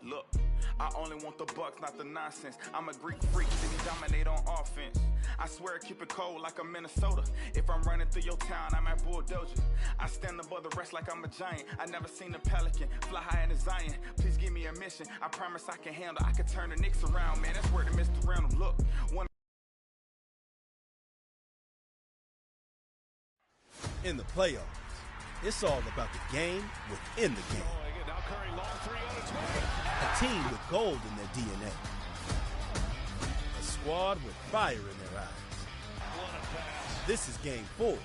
Look, I only want the bucks, not the nonsense. I'm a Greek freak, city dominate on offense. I swear I keep it cold like I'm Minnesota. If I'm running through your town, I might bulldoze you. I stand above the rest like I'm a giant. I never seen a pelican fly high in the Zion. Please give me a mission. I promise I can handle. I can turn the Knicks around, man. That's where the Mr. Random. Look, one. In the playoffs, it's all about the game within the game. A team with gold in their DNA. A squad with fire in their eyes. This is Game 4.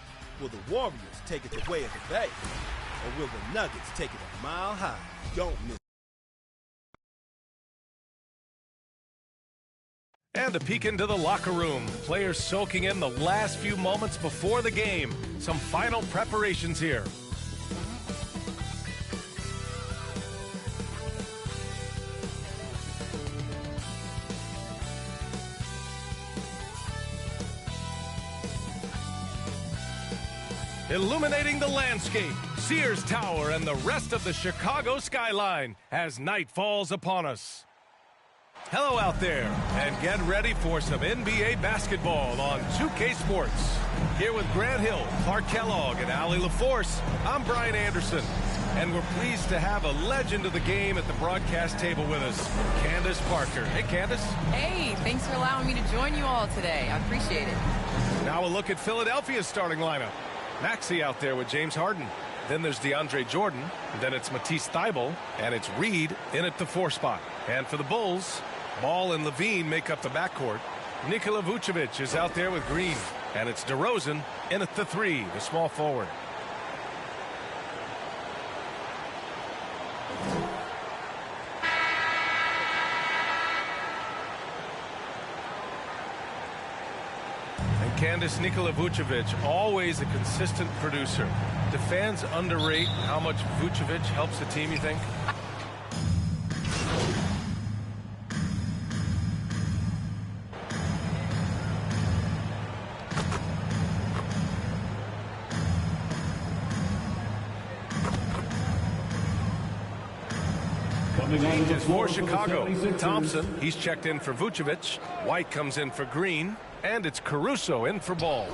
Will the Warriors take it the way of the Bay? Or will the Nuggets take it a mile high? Don't miss. And a peek into the locker room. Players soaking in the last few moments before the game. Some final preparations here. Illuminating the landscape, Sears Tower and the rest of the Chicago skyline as night falls upon us. Hello out there, and get ready for some NBA basketball on 2K Sports. Here with Grant Hill, Clark Kellogg, and Allie LaForce, I'm Brian Anderson, and we're pleased to have a legend of the game at the broadcast table with us, Candace Parker. Hey, Candace. Hey, thanks for allowing me to join you all today. I appreciate it. Now a look at Philadelphia's starting lineup. Maxey out there with James Harden. Then there's DeAndre Jordan. Then it's Matisse Thybulle. And it's Reed in at the 4 spot. And for the Bulls, Ball and Levine make up the backcourt. Nikola Vucevic is out there with Green. And it's DeRozan in at the 3, the small forward. Candace, Nikola Vucevic, always a consistent producer. Do fans underrate how much Vucevic helps a team, you think? Changes for Chicago. Thompson, he's checked in for Vucevic. White comes in for Green. And it's Caruso in for Ball.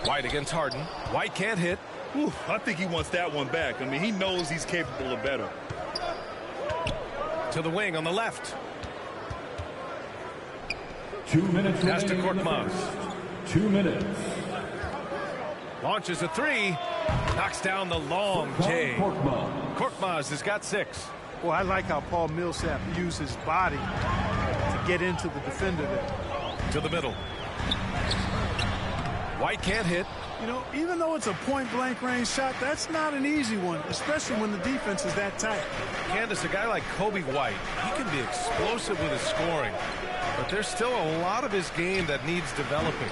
White against Harden. White can't hit. Ooh, I think he wants that one back. I mean, he knows he's capable of better. To the wing on the left. 2 minutes. Pass to Korkmaz. 2 minutes. Launches a 3. Knocks down the long J. Korkmaz has got 6. Well, I like how Paul Millsap used his body to get into the defender there. To the middle. White can't hit. You know, even though it's a point-blank range shot, that's not an easy one, especially when the defense is that tight. Candace, a guy like Kobe White, he can be explosive with his scoring, but there's still a lot of his game that needs developing.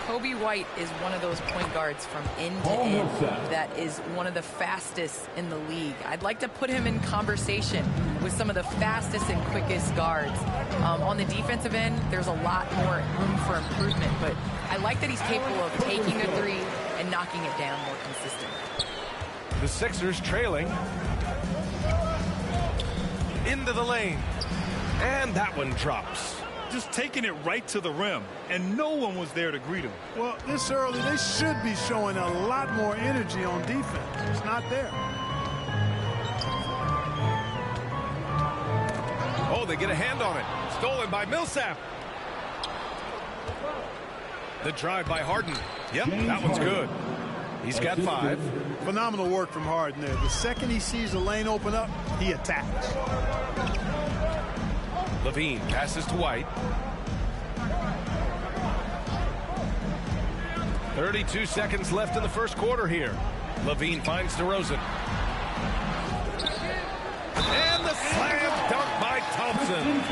Kobe White is one of those point guards from end to end that is one of the fastest in the league. I'd like to put him in conversation with some of the fastest and quickest guards. On the defensive end, there's a lot more room for improvement, but I like that he's capable of taking a 3 and knocking it down more consistently. The Sixers trailing. Into the lane. And that one drops. Just taking it right to the rim, and no one was there to greet him. Well, this early, they should be showing a lot more energy on defense. It's not there. Oh, they get a hand on it. Stolen by Millsap. The drive by Harden. Yep, that one's good. He's got 5. Phenomenal work from Harden there. The second he sees the lane open up, he attacks. Levine passes to White. 32 seconds left in the first quarter here. Levine finds DeRozan. And the slam dunk by Thompson.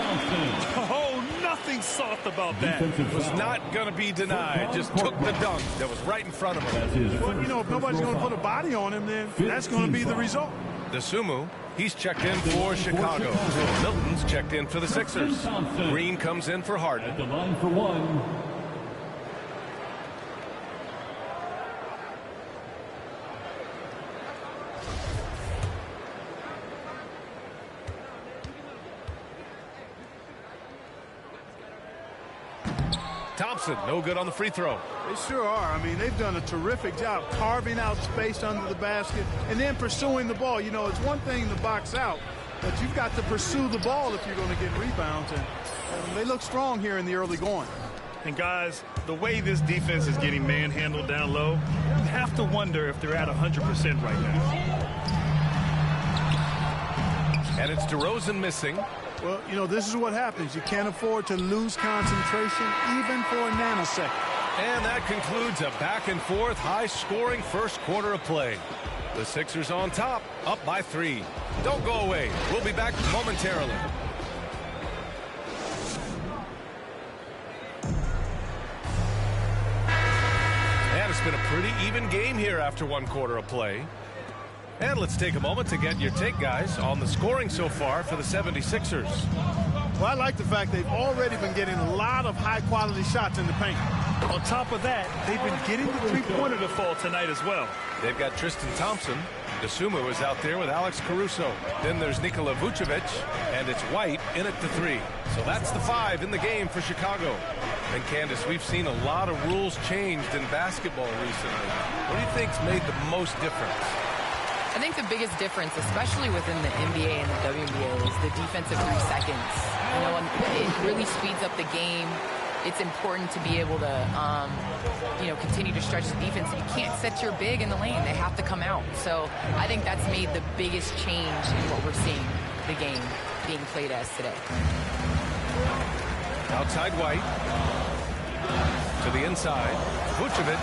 Oh, nothing soft about that. Was not going to be denied. Just took the dunk that was right in front of him. Well, you know, if nobody's going to put a body on him, then that's going to be the result. DeSumo, he's checked in for Chicago. Milton's checked in for the Sixers. Green comes in for Harden. At the line for 1. Thompson, no good on the free throw. They sure are. I mean, they've done a terrific job carving out space under the basket and then pursuing the ball. You know, it's one thing to box out, but you've got to pursue the ball if you're going to get rebounds. And they look strong here in the early going. And guys, the way this defense is getting manhandled down low, you have to wonder if they're at 100% right now. And it's DeRozan missing. Well, you know, this is what happens. You can't afford to lose concentration even for a nanosecond. And that concludes a back-and-forth, high-scoring first quarter of play. The Sixers on top, up by 3. Don't go away. We'll be back momentarily. And it's been a pretty even game here after 1 quarter of play. And let's take a moment to get your take, guys, on the scoring so far for the 76ers. Well, I like the fact they've already been getting a lot of high-quality shots in the paint. On top of that, they've been getting the three-pointer to fall tonight as well. They've got Tristan Thompson. DeSumo is out there with Alex Caruso. Then there's Nikola Vucevic, and it's White in at the 3. So that's the 5 in the game for Chicago. And Candace, we've seen a lot of rules changed in basketball recently. What do you think's made the most difference? I think the biggest difference, especially within the NBA and the WNBA, is the defensive 3 seconds. You know, and it really speeds up the game. It's important to be able to, you know, continue to stretch the defense. You can't set your big in the lane. They have to come out. So I think that's made the biggest change in what we're seeing the game being played as today. Outside White. To the inside. Vucevic.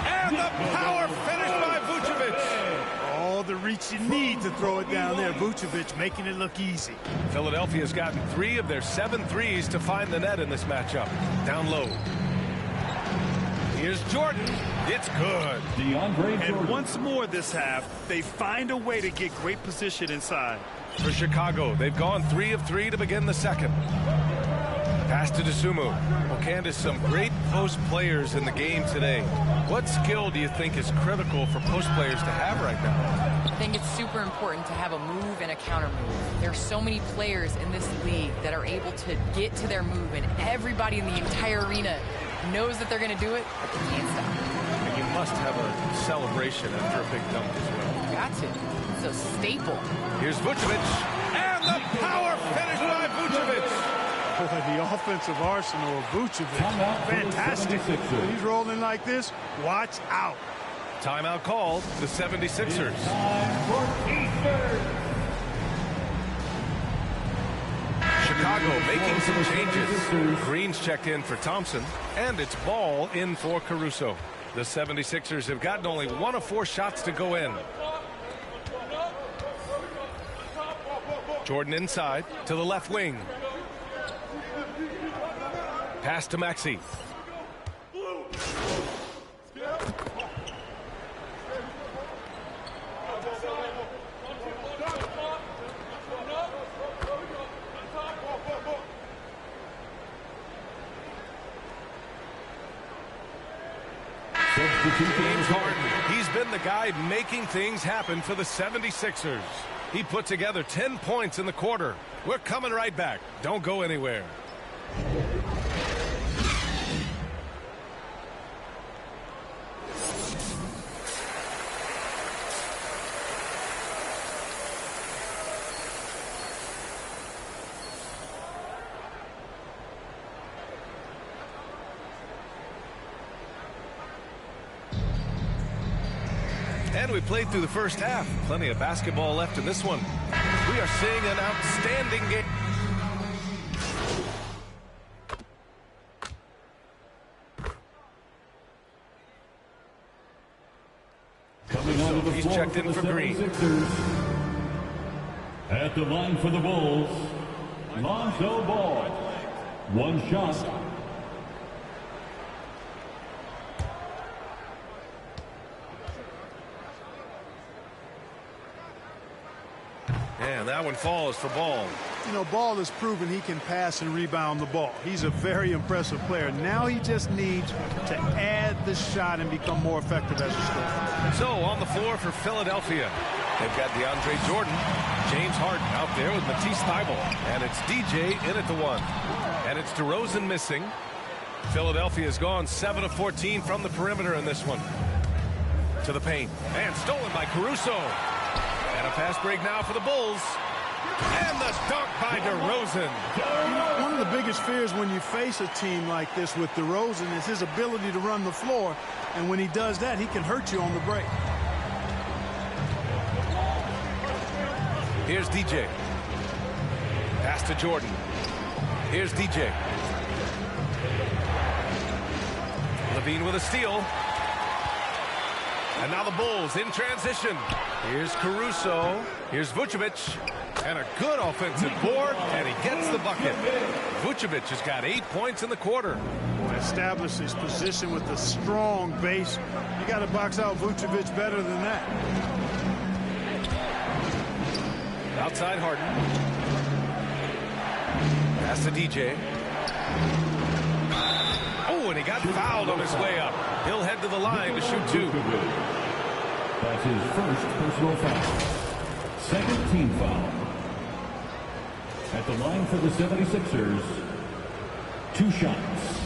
And the power finish by Vucevic. All the reach you need to throw it down there. Vucevic making it look easy. Philadelphia's gotten 3 of their 7 threes to find the net in this matchup. Down low. Here's Jordan. It's good. And once more this half, they find a way to get great position inside. For Chicago, they've gone 3 of 3 to begin the second. Pass to DeSumo. Well, Candace, some great post players in the game today. What skill do you think is critical for post players to have right now? I think it's super important to have a move and a counter move. There are so many players in this league that are able to get to their move, and everybody in the entire arena knows that they're going to do it, but they can't stop. And you must have a celebration after a big dunk as well. You got to. It's a staple. Here's Vucevic. And the power finish by Vucevic. Boy, the offensive arsenal of Vucevic, fantastic. When he's rolling like this, watch out. Timeout called, the 76ers. Chicago making some changes. Green's checked in for Thompson, and it's Ball in for Caruso. The 76ers have gotten only 1 of 4 shots to go in. Jordan inside to the left wing. Pass to Maxey. James Harden. He's been the guy making things happen for the 76ers. He put together 10 points in the quarter. We're coming right back. Don't go anywhere. And we played through the first half. Plenty of basketball left in this one. We are seeing an outstanding game. So he's checked in for Green. At the line for the Bulls, Lonzo Ball. 1 shot. And that one falls for Ball. You know, Ball has proven he can pass and rebound the ball. He's a very impressive player. Now he just needs to add the shot and become more effective as a scorer. So on the floor for Philadelphia, they've got DeAndre Jordan, James Harden out there with Matisse Thybulle, and it's DJ in at the 1. And it's DeRozan missing. Philadelphia has gone 7 of 14 from the perimeter in this one. To the paint. And stolen by Caruso. And a fast break now for the Bulls. And the dunk by DeRozan. One of the biggest fears when you face a team like this with DeRozan is his ability to run the floor. And when he does that, he can hurt you on the break. Here's DJ. Pass to Jordan. Here's DJ. Levine with a steal. And now the Bulls in transition. Here's Caruso. Here's Vucevic. And a good offensive board. And he gets the bucket. Vucevic has got 8 points in the quarter. Establish his position with a strong base. You got to box out Vucevic better than that. Outside Harden. Pass to DJ. Oh, and he got fouled on his way up. He'll head to the line to shoot 2. That's his first personal foul. Second team foul. At the line for the 76ers, 2 shots.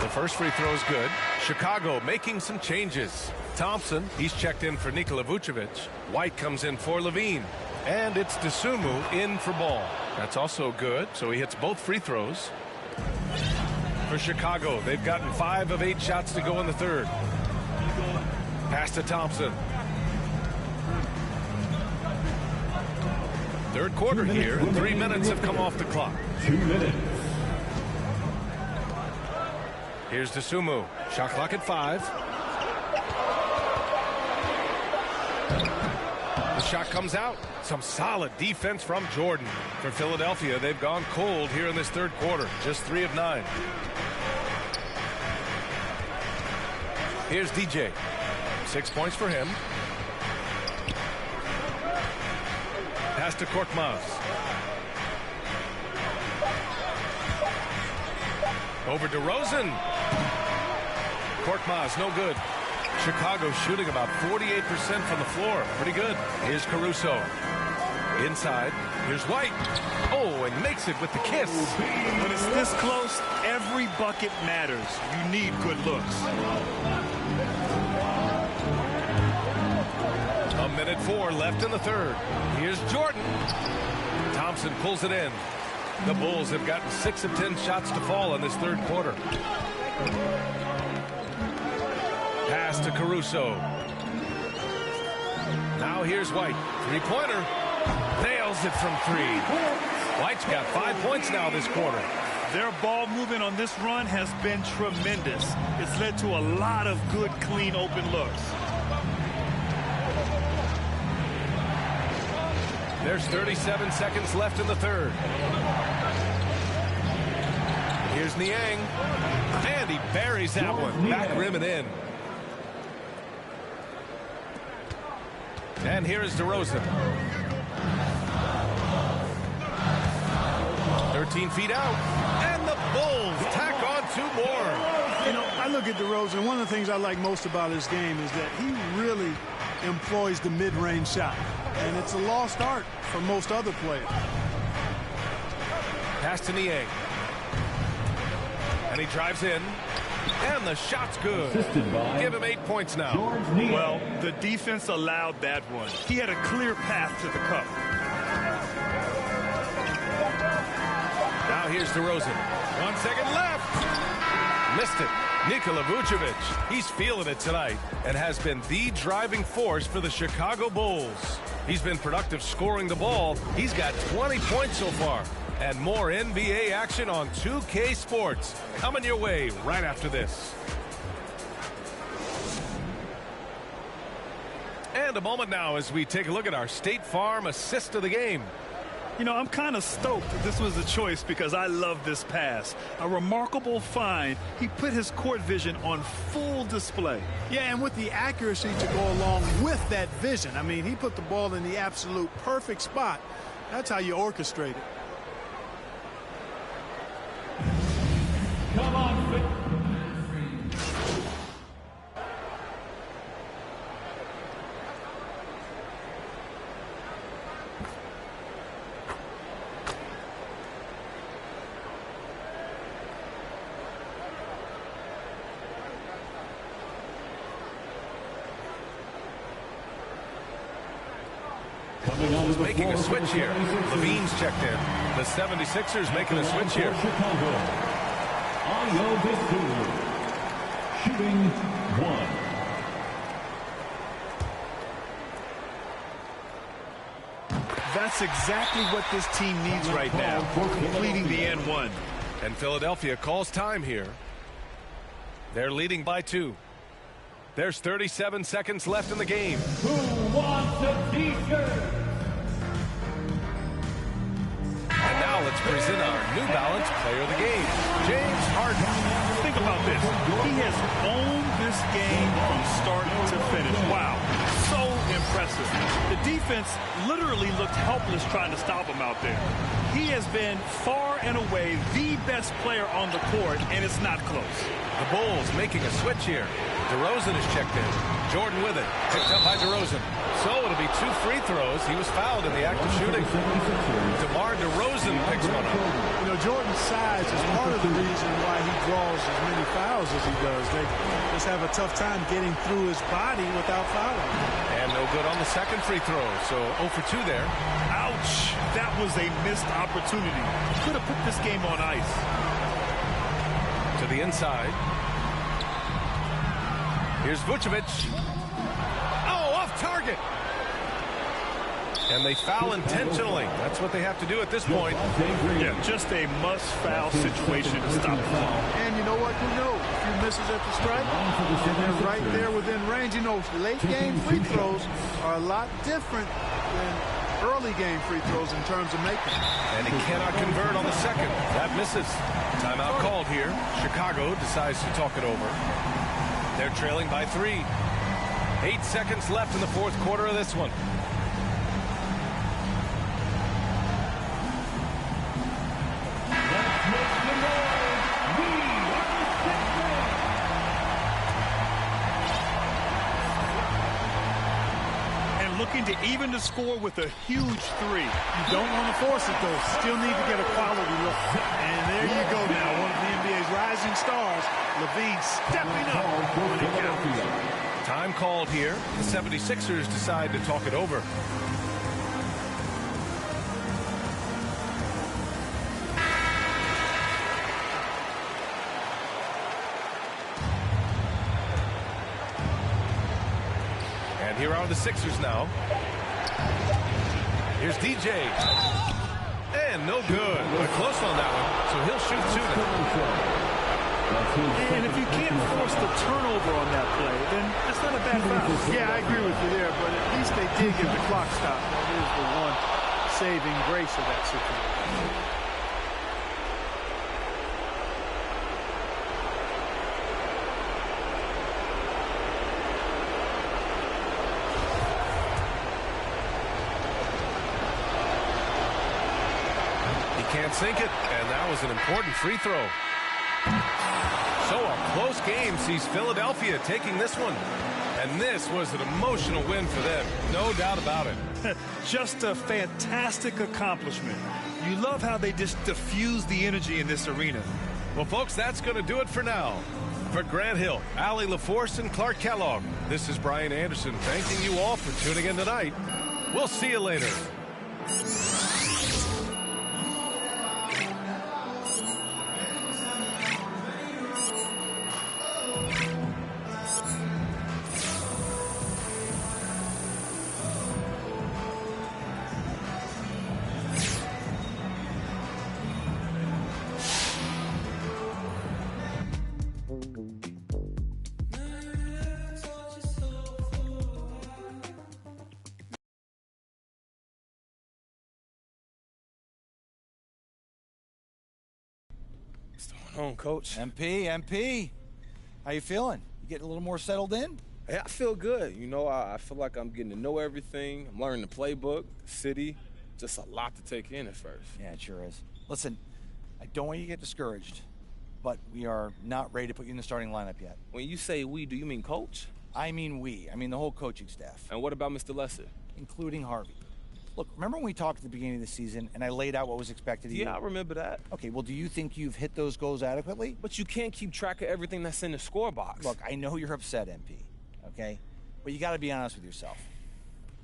The first free throw is good. Chicago making some changes. Thompson, he's checked in for Nikola Vucevic. White comes in for Levine. And it's Dosunmu in for Ball. That's also good, so he hits both free throws. For Chicago, they've gotten 5 of 8 shots to go in the third. Pass to Thompson. Third quarter here, and 3 minutes have come off the clock. 2 minutes. Here's Dosunmu. Shot clock at 5. The shot comes out. Some solid defense from Jordan. For Philadelphia, they've gone cold here in this third quarter. Just 3 of 9. Here's DJ. 6 points for him. Pass to Korkmaz. Over DeRozan. Korkmaz, no good. Chicago shooting about 48% from the floor. Pretty good. Here's Caruso. Inside. Here's White. Oh, and makes it with the kiss. When it's this close, every bucket matters. You need good looks. A minute 4 left in the third. Here's Jordan. Thompson pulls it in. The Bulls have gotten 6 of 10 shots to fall in this third quarter. Pass to Caruso. Now here's White. 3-pointer. Nails it from 3. White's got 5 points now this quarter. Their ball movement on this run has been tremendous. It's led to a lot of good, clean, open looks. There's 37 seconds left in the third. Here's Niang. And he buries that one. Back rim and in. And here is DeRozan. 13 feet out. And the Bulls tack on 2 more. You know, I look at DeRozan. One of the things I like most about his game is that he really employs the mid-range shot. And it's a lost art for most other players. Pass to Niang. And he drives in. And the shot's good. Give him 8 points now. Well, the defense allowed that one. He had a clear path to the cup. Now here's DeRozan. 1 second left. Missed it. Nikola Vucevic. He's feeling it tonight and has been the driving force for the Chicago Bulls. He's been productive scoring the ball. He's got 20 points so far. And more NBA action on 2K Sports. Coming your way right after this. And a moment now as we take a look at our State Farm assist of the game. You know, I'm kind of stoked that this was a choice because I love this pass. A remarkable find. He put his court vision on full display. Yeah, and with the accuracy to go along with that vision. I mean, he put the ball in the absolute perfect spot. That's how you orchestrate it. Come on, Who's making a switch here? Levine's checked in. The 76ers making a switch here. Shooting 1. That's exactly what this team needs right now, completing the N1. And Philadelphia calls time here. They're leading by 2. There's 37 seconds left in the game. Who wants a t-shirt? And now let's present our New Balance player of the game, James Harden. Think about this. He has owned this game from start to finish. Wow. So impressive. The defense literally looked helpless trying to stop him out there. He has been far and away the best player on the court, and it's not close. The Bulls making a switch here. DeRozan is checked in. Jordan with it. Picked up by DeRozan. So it'll be 2 free throws. He was fouled in the act of shooting. DeMar DeRozan picks one up. You know, Jordan's size is part of the reason why he draws as many fouls as he does. They just have a tough time getting through his body without fouling. And no good on the second free throw. So 0 for 2 there. Ouch. That was a missed opportunity. Could have put this game on ice. To the inside. Here's Vucevic. Oh, off target. And they foul intentionally. That's what they have to do at this point. Yeah, just a must-foul situation to stop the ball. And you know what? Who knows? A few misses at the stripe, and they're right there within range. You know, late-game free throws are a lot different than early-game free throws in terms of making. And he cannot convert on the second. That misses. Timeout called here. Chicago decides to talk it over. They're trailing by 3. 8 seconds left in the fourth quarter of this one. And looking to even the score with a huge 3. You don't want to force it, though. Still need to get a quality look. And there you go now. One of the NBA's rising stars, Levine, stepping up when it counts. Time called here. The 76ers decide to talk it over. And here are the Sixers now. Here's DJ. And no good. But close on that one. So he'll shoot 2 now. And if you can't force the turnover on that play, then it's not a bad foul. Yeah, I agree with you there, but at least they did get the clock stopped. That is the one saving grace of that situation. He can't sink it, and that was an important free throw. So a close game sees Philadelphia taking this one. And this was an emotional win for them. No doubt about it. Just a fantastic accomplishment. You love how they just diffuse the energy in this arena. Well, folks, that's going to do it for now. For Grant Hill, Allie LaForce, and Clark Kellogg, this is Brian Anderson thanking you all for tuning in tonight. We'll see you later. Coach. MP, how you feeling? You getting a little more settled in? Hey, I feel good. You know, I feel like I'm getting to know everything. I'm learning the playbook, the city. Just a lot to take in at first. Yeah, it sure is. Listen, I don't want you to get discouraged, but we are not ready to put you in the starting lineup yet. When you say we, do you mean coach? I mean we. I mean the whole coaching staff. And what about Mr. Lesser? Including Harvey. Look, remember when we talked at the beginning of the season and I laid out what was expected of you? Yeah, I remember that. Okay, well, do you think you've hit those goals adequately? But you can't keep track of everything that's in the score box. Look, I know you're upset, MP, okay? But you got to be honest with yourself.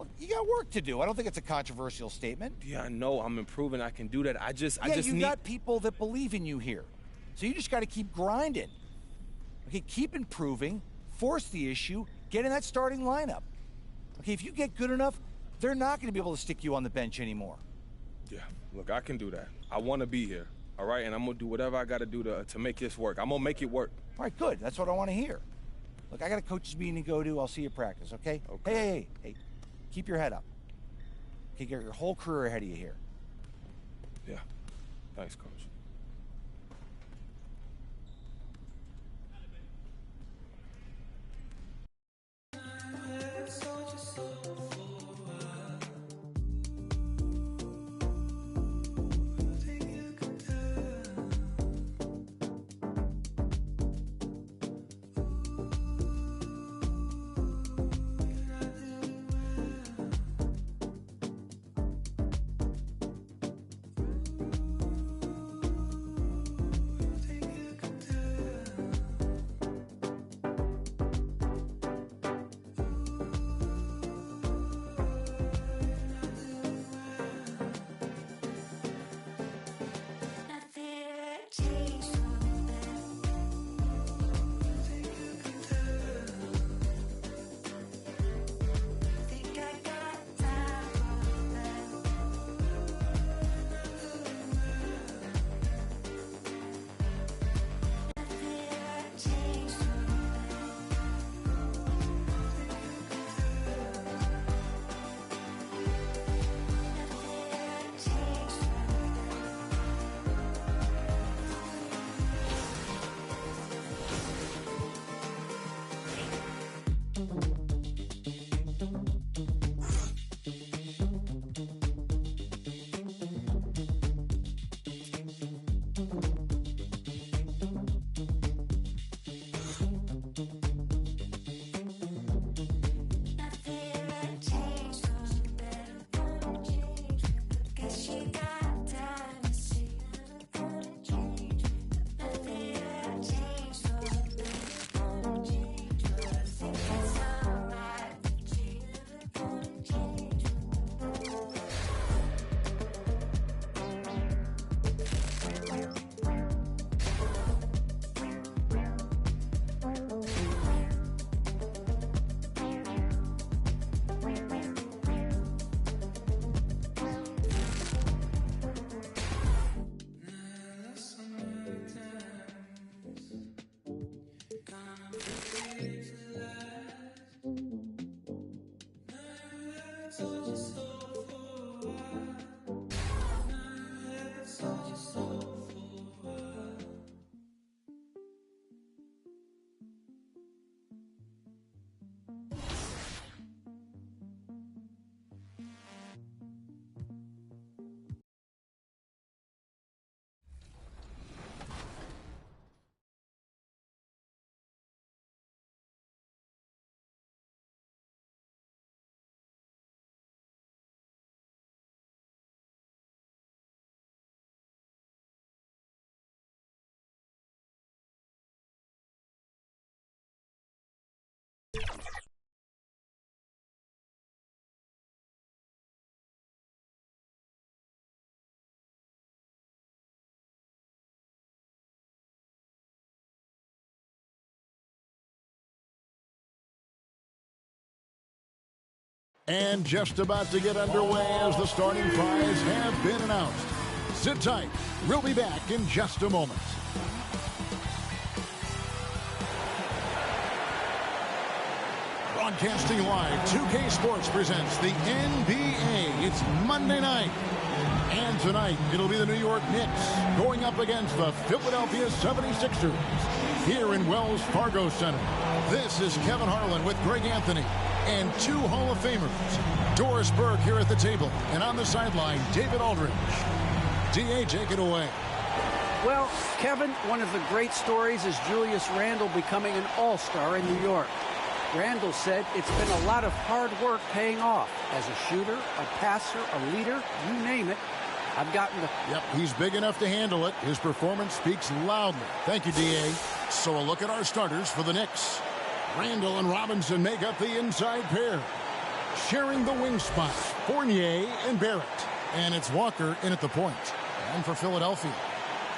Well, you got work to do. I don't think it's a controversial statement. Yeah, I know. I'm improving. I can do that. I just you need... got people that believe in you here. So you just got to keep grinding. Okay, keep improving, force the issue, get in that starting lineup. Okay, if you get good enough, they're not going to be able to stick you on the bench anymore. Yeah, look, I can do that. I want to be here, all right? And I'm going to do whatever I got to do to make this work. I'm going to make it work. All right, good. That's what I want to hear. Look, I got a coach's meeting to go to. I'll see you at practice, okay? Okay. Hey. Keep your head up. Okay, get your whole career ahead of you here. Yeah. Thanks, Coach. And just about to get underway as the starting fives have been announced. Sit tight. We'll be back in just a moment. Broadcasting live, 2K Sports presents the NBA. It's Monday night. And tonight, it'll be the New York Knicks going up against the Philadelphia 76ers here in Wells Fargo Center. This is Kevin Harlan with Greg Anthony and two Hall of Famers. Doris Burke here at the table, and on the sideline, David Aldridge. D.A., take it away. Well, Kevin, one of the great stories is Julius Randle becoming an all-star in New York. Randle said it's been a lot of hard work paying off. As a shooter, a passer, a leader, you name it, I've gotten the... Yep, he's big enough to handle it. His performance speaks loudly. Thank you, D.A. So a look at our starters for the Knicks. Randle and Robinson make up the inside pair. sharing the wing spots, Fournier and Barrett. And it's Walker in at the point. And for Philadelphia,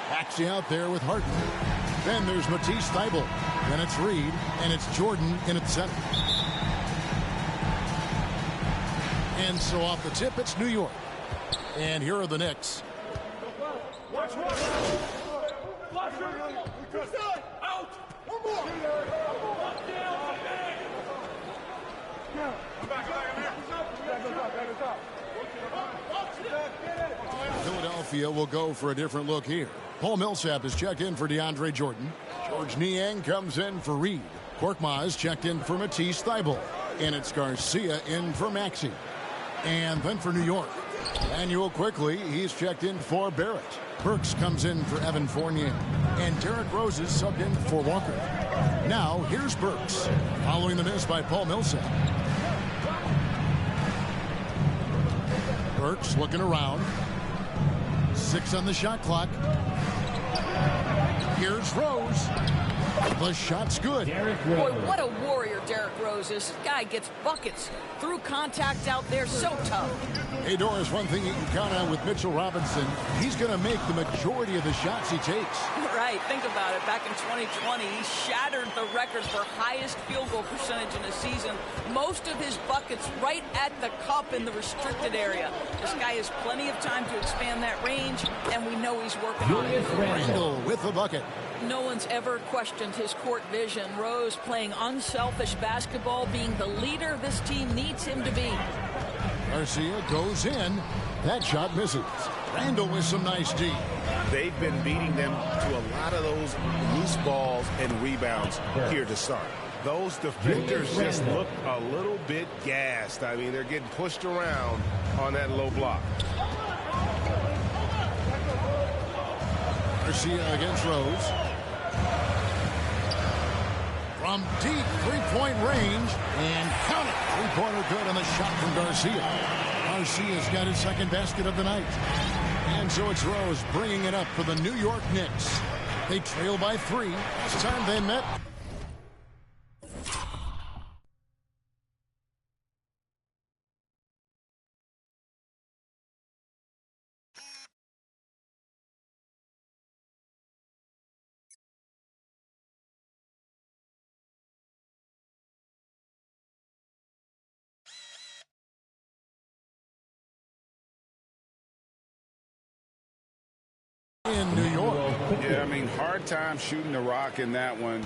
Maxey out there with Harden. Then there's Matisse Thybulle. Then it's Reed, and it's Jordan in at center. And so off the tip, it's New York. And here are the Knicks. Philadelphia will go for a different look here. Paul Millsap is checked in for DeAndre Jordan. George Niang comes in for Reed. Korkmaz checked in for Matisse Thybulle. And it's Garcia in for Maxey. And then for New York, Emmanuel Quickly, he's checked in for Barrett. Burks comes in for Evan Fournier. And Derrick Rose is subbed in for Walker. Now, here's Burks, following the miss by Paul Millsap. Burks looking around. 6 on the shot clock. Here's Rose. The shot's good. Boy, what a warrior Derrick Rose is. This guy gets buckets through contact out there. So tough. Hey, Doris, one thing you can count on with Mitchell Robinson, he's going to make the majority of the shots he takes. Right. Think about it. Back in 2020, he shattered the record for highest field goal percentage in a season. Most of his buckets right at the cup in the restricted area. This guy has plenty of time to expand that range, and we know he's working on it. Randle with the bucket. No one's ever questioned his court vision. Rose playing unselfish basketball, being the leader this team needs him to be. Garcia goes in. That shot misses. Randle with some nice D. They've been beating them to a lot of those loose balls and rebounds here to start. Those defenders just look a little bit gassed. I mean, they're getting pushed around on that low block. Garcia against Rose. From deep three-point range, and count it. Three-pointer good on the shot from Garcia. Garcia's got his second basket of the night. And so it's Rose bringing it up for the New York Knicks. They trail by 3. Last time they met. In New York. Yeah, I mean, hard time shooting the rock in that one,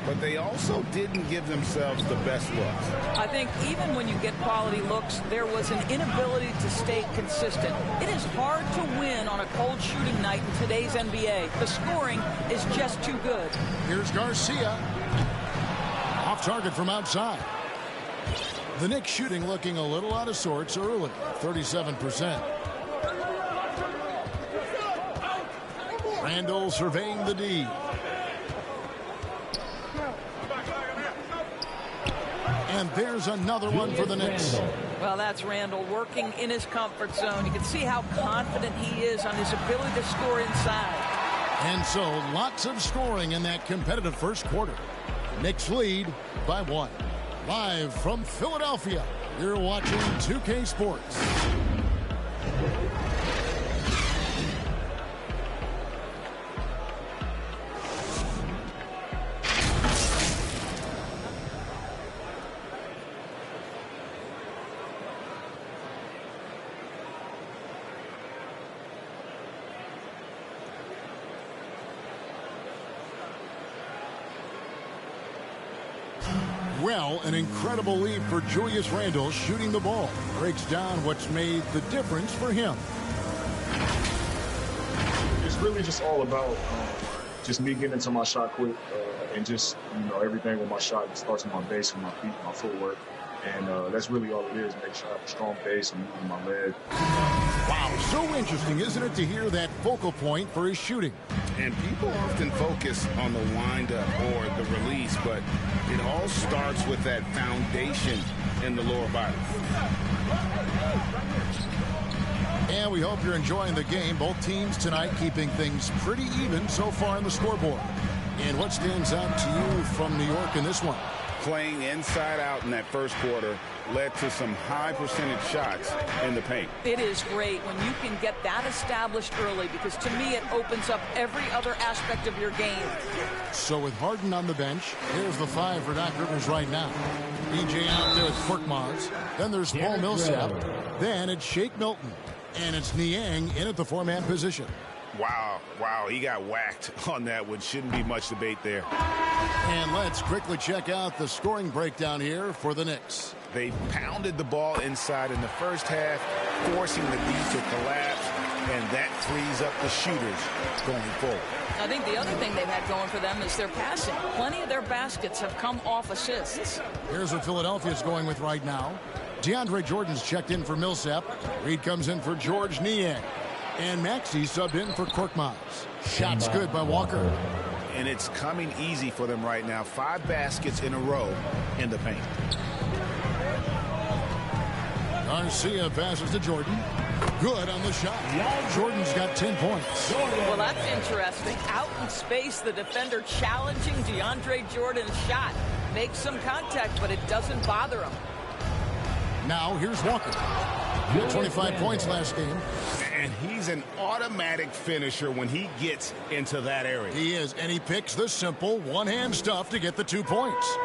but they also didn't give themselves the best looks. I think even when you get quality looks, there was an inability to stay consistent. It is hard to win on a cold shooting night in today's NBA. The scoring is just too good. Here's Garcia. Off target from outside. The Knicks shooting looking a little out of sorts early, 37%. Randle surveying the D. And there's another one for the Knicks. Well, that's Randle working in his comfort zone. You can see how confident he is on his ability to score inside. And so lots of scoring in that competitive first quarter. Knicks lead by 1. Live from Philadelphia, you're watching 2K Sports. Well, an incredible lead for Julius Randle shooting the ball. Breaks down what's made the difference for him. It's really just all about just me getting into my shot quick and just, everything with my shot. It starts with my base and my feet, my footwork. And that's really all it is. Make sure I have a strong base and moving my leg. Wow, so interesting, isn't it, to hear that focal point for his shooting? And people often focus on the windup or the release, but it all starts with that foundation in the lower body. And we hope you're enjoying the game. Both teams tonight keeping things pretty even so far on the scoreboard. And what stands out to you from New York in this one? playing inside out in that first quarter led to some high percentage shots in the paint. It is great when you can get that established early, because to me it opens up every other aspect of your game. So with Harden on the bench, here's the 5 for Doc Rivers right now. EJ out there with Korkmaz. Then there's Paul Millsap. Then it's Shake Milton. And it's Niang in at the 4-man position. Wow, he got whacked on that one. Shouldn't be much debate there. And let's quickly check out the scoring breakdown here for the Knicks. They pounded the ball inside in the first half, forcing the D to collapse, and that frees up the shooters going forward. I think the other thing they've had going for them is their passing. Plenty of their baskets have come off assists. Here's what Philadelphia's going with right now. DeAndre Jordan's checked in for Millsap. Reed comes in for George Niang. And Maxey subbed in for Korkmaz. Shots good by Walker. And it's coming easy for them right now. 5 baskets in a row in the paint. Garcia passes to Jordan. Good on the shot. Jordan's got 10 points. Well, that's interesting. Out in space, the defender challenging DeAndre Jordan's shot. Makes some contact, but it doesn't bother him. Now here's Walker. 25 points last game. And he's an automatic finisher when he gets into that area. He is, and he picks the simple one-hand stuff to get the 2 points.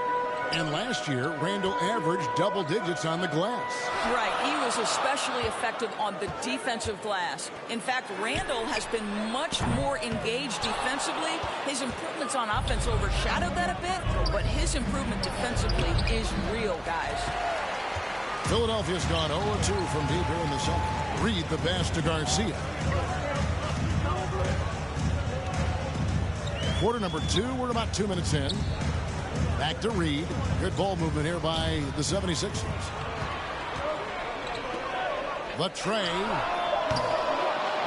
And last year, Randall averaged double digits on the glass. Right, he was especially effective on the defensive glass. In fact, Randall has been much more engaged defensively. His improvements on offense overshadowed that a bit, but his improvement defensively is real, guys. Philadelphia's gone 0-2 from deep here in the second. Reed the pass to Garcia. Quarter number 2, we're about 2 minutes in. Back to Reed. Good ball movement here by the 76ers. Latrey.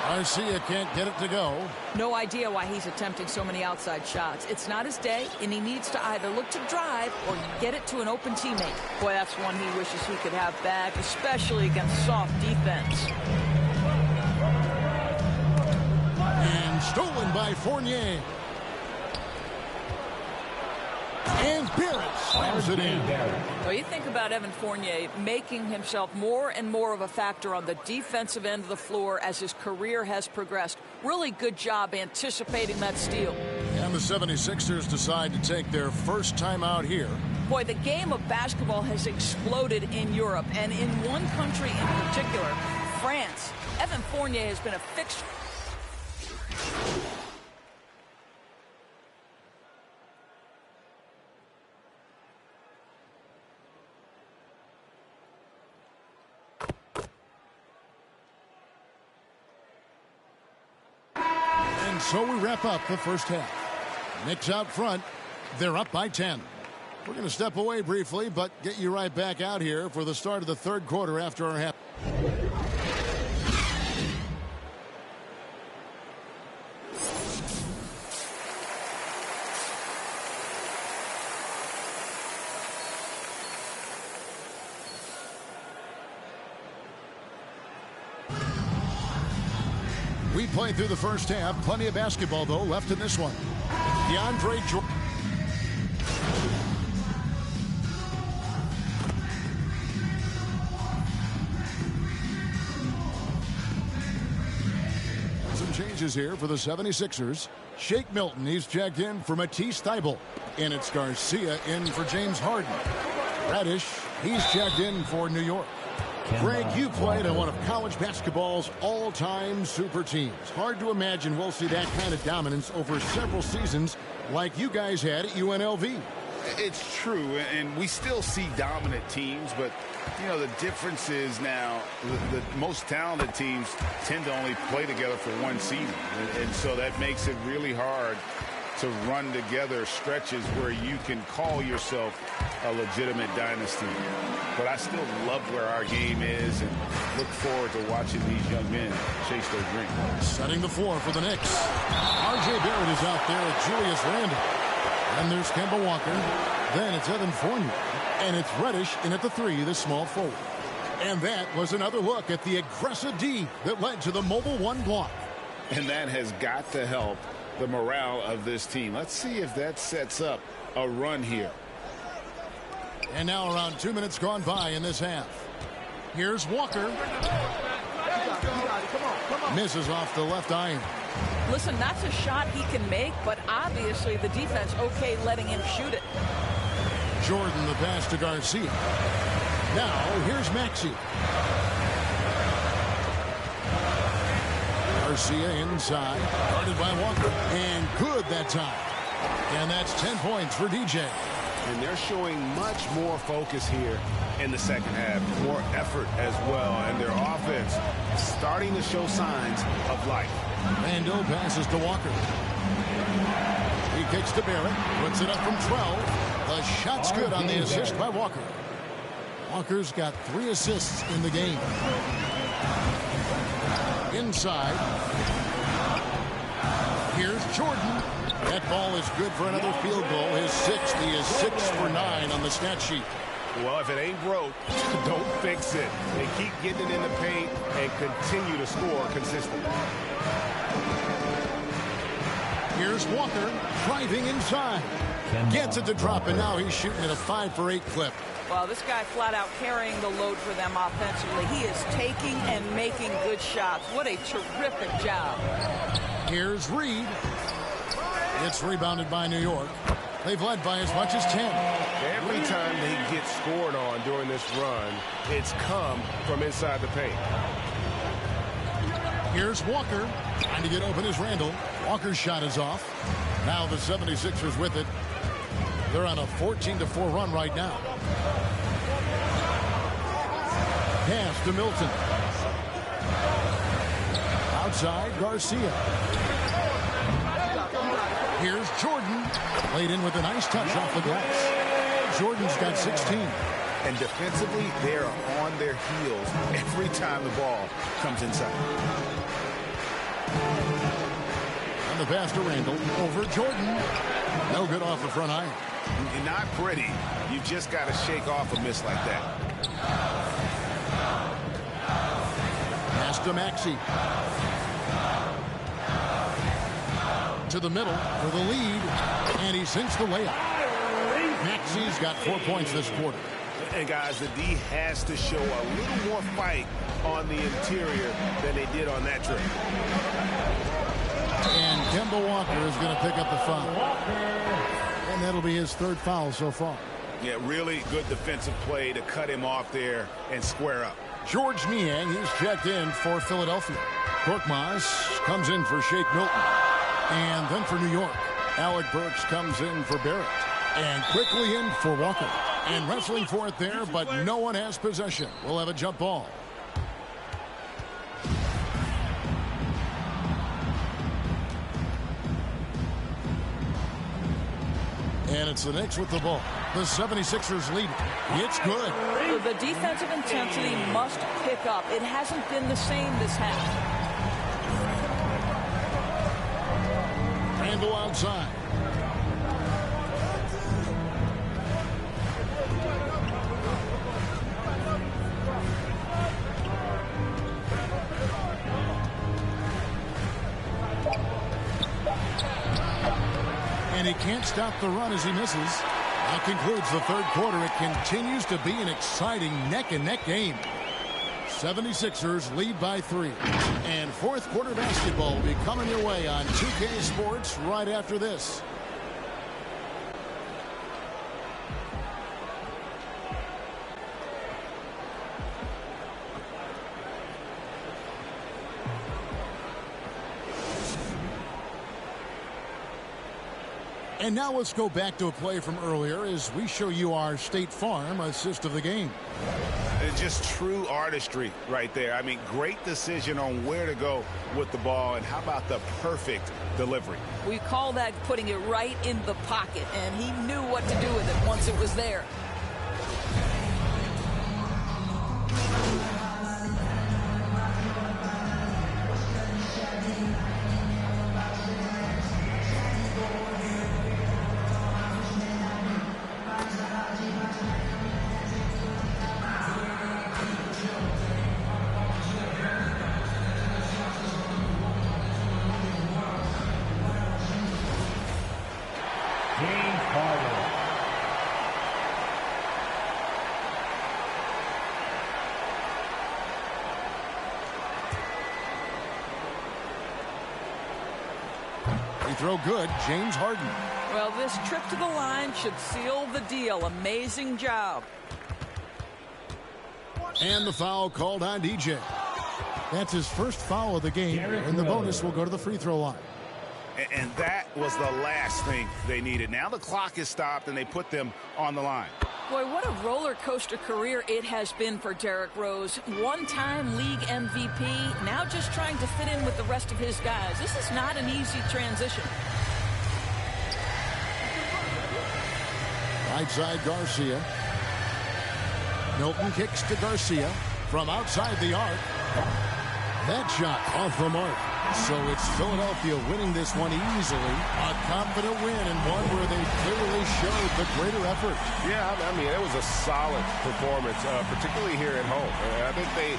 Garcia can't get it to go. No idea why he's attempting so many outside shots. It's not his day, and he needs to either look to drive or get it to an open teammate. Boy, that's one he wishes he could have back, especially against soft defense. And stolen by Fournier. And Barrett slams it in. Well, you think about Evan Fournier making himself more and more of a factor on the defensive end of the floor as his career has progressed. Really good job anticipating that steal. And the 76ers decide to take their first time out here. Boy, the game of basketball has exploded in Europe, and in one country in particular, France. Evan Fournier has been a fixture. So we wrap up the first half. Knicks out front. They're up by 10. We're going to step away briefly, but get you right back out here for the start of the third quarter after our half. We played through the first half. Plenty of basketball, though, left in this one. DeAndre Jordan. Some changes here for the 76ers. Shake Milton, he's checked in for Matisse Thybulle. And it's Garcia in for James Harden. Reddish, he's checked in for New York. Greg, you played on one of college basketball's all-time super teams. Hard to imagine we'll see that kind of dominance over several seasons like you guys had at UNLV. It's true, and we still see dominant teams, but, you know, the difference is now the most talented teams tend to only play together for one season, and so that makes it really hard to run together stretches where you can call yourself a legitimate dynasty. But I still love where our game is and look forward to watching these young men chase their dreams. Setting the floor for the Knicks. R.J. Barrett is out there with Julius Randle. And there's Kemba Walker. Then it's Evan Fournier. And it's Reddish in at the 3, the small forward. And that was another look at the aggressive D that led to the mobile 1 block. And that has got to help the morale of this team. Let's see if that sets up a run here. And now around 2 minutes gone by in this half. Here's Walker. Misses off the left iron. Listen, that's a shot he can make, but obviously the defense okay letting him shoot it. Jordan the pass to Garcia. Now here's Maxey. Garcia inside, guarded by Walker, and good that time. And that's 10 points for DJ. And they're showing much more focus here in the second half, more effort as well, and their offense starting to show signs of life. Randall passes to Walker. He kicks to Barrett, puts it up from 12. The shot's good on the assist by Walker. Walker's got 3 assists in the game. Inside. Here's Jordan. That ball is good for another field goal. His 6th. He is 6 for 9 on the stat sheet. Well, if it ain't broke, don't fix it. And keep getting it in the paint and continue to score consistently. Here's Walker driving inside. Gets it to drop, and now he's shooting at a 5 for 8 clip. Well, this guy flat out carrying the load for them offensively. He is taking and making good shots. What a terrific job. Here's Reed. It's rebounded by New York. They've led by as much as 10. Every time they get scored on during this run, it's come from inside the paint. Here's Walker. Trying to get open is Randall. Walker's shot is off. Now the 76ers with it. They're on a 14-4 run right now. Pass to Milton. Outside, Garcia. Here's Jordan. Laid in with a nice touch off the glass. Jordan's got 16. And defensively, they're on their heels every time the ball comes inside. And the pass to Randall. Over Jordan. No good off the front iron. Not pretty. You've just got to shake off a miss like that. Pass to Maxey. To the middle for the lead. And he sinks the layup. Maxey's got 4 points this quarter. And guys, the D has to show a little more fight on the interior than they did on that trip. And Kemba Walker is going to pick up the foul. And that'll be his 3rd foul so far. Yeah, really good defensive play to cut him off there and square up. George Niang, he's checked in for Philadelphia. Korkmaz comes in for Shake Milton. And then for New York, Alec Burks comes in for Barrett. And quickly in for Walker. And wrestling for it there, but no one has possession. We'll have a jump ball. And it's the Knicks with the ball. The 76ers lead. It's good. The defensive intensity must pick up. It hasn't been the same this half. Randall outside. And he can't stop the run as he misses. That concludes the 3rd quarter. It continues to be an exciting neck-and-neck game. 76ers lead by 3. And 4th quarter basketball will be coming your way on 2K Sports right after this. And now let's go back to a play from earlier as we show you our State Farm assist of the game. It's just true artistry right there. I mean, great decision on where to go with the ball, and how about the perfect delivery? We call that putting it right in the pocket, and he knew what to do with it once it was there. throw good, James Harden. Well, this trip to the line should seal the deal. Amazing job. And the foul called on DJ. That's his first foul of the game, and the bonus will go to the free throw line. And that was the last thing they needed. Now the clock is stopped, and they put them on the line. Boy, what a roller coaster career it has been for Derrick Rose. One-time league MVP, now just trying to fit in with the rest of his guys. This is not an easy transition. Right side, Garcia. Milton kicks to Garcia from outside the arc. That shot off the mark. So it's Philadelphia winning this one easily. A confident win and one where they clearly showed the greater effort. Yeah, I mean, it was a solid performance, particularly here at home. I think they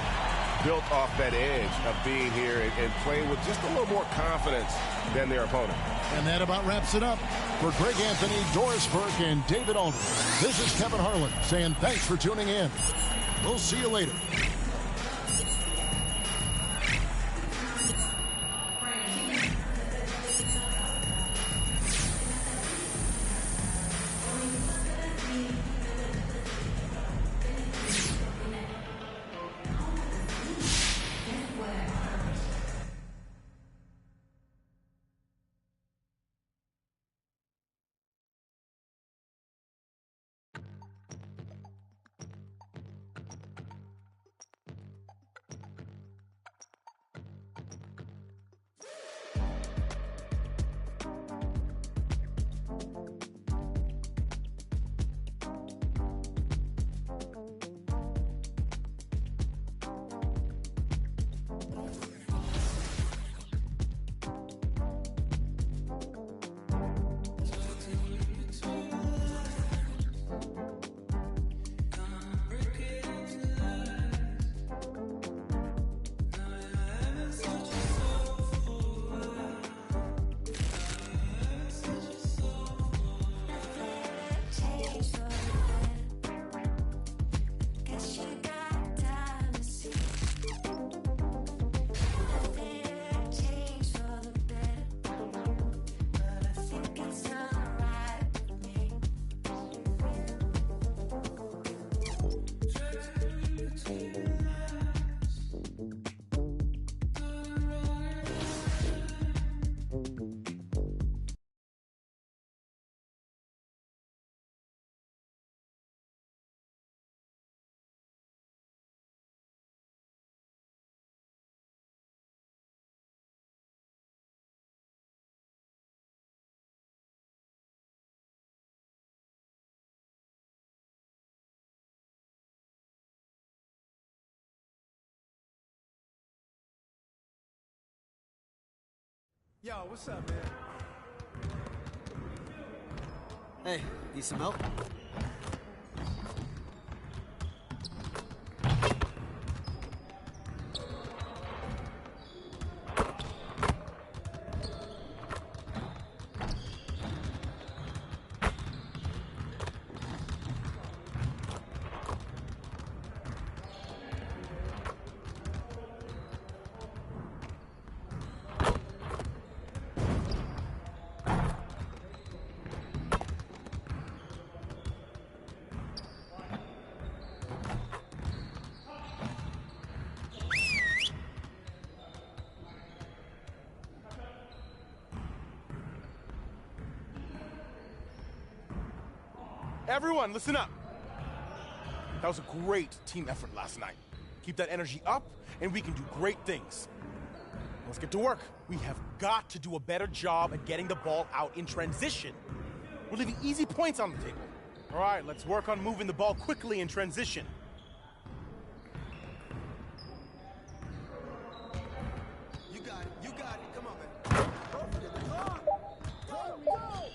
built off that edge of being here and playing with just a little more confidence than their opponent. And that about wraps it up. For Greg Anthony, Doris Burke, and David Aldridge, this is Kevin Harlan saying thanks for tuning in. We'll see you later. Yo, what's up, man? Hey, need some help? Everyone, listen up. That was a great team effort last night. Keep that energy up, and we can do great things. Let's get to work. We have got to do a better job at getting the ball out in transition. We're leaving easy points on the table. All right, let's work on moving the ball quickly in transition. You got it. You got it. Come on, man. Go for it. Go. Go.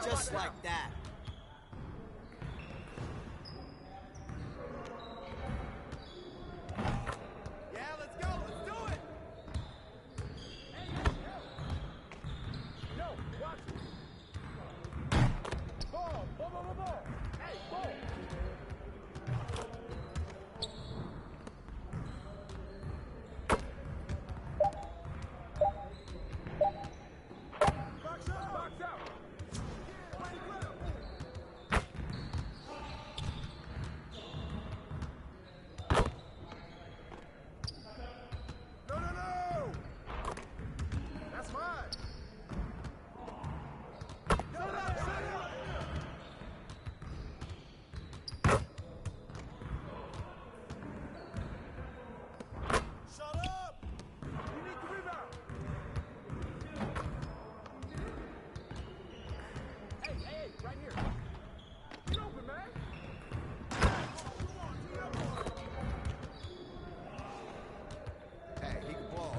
Just like that. Yeah, let's go. Let's do it. Yo, watch it. Ball. Hey, ball. Box out. No. That's mine. Shut up. Shut up. You need the rebound. Hey, right here. Get open, man. Hey, he can ball.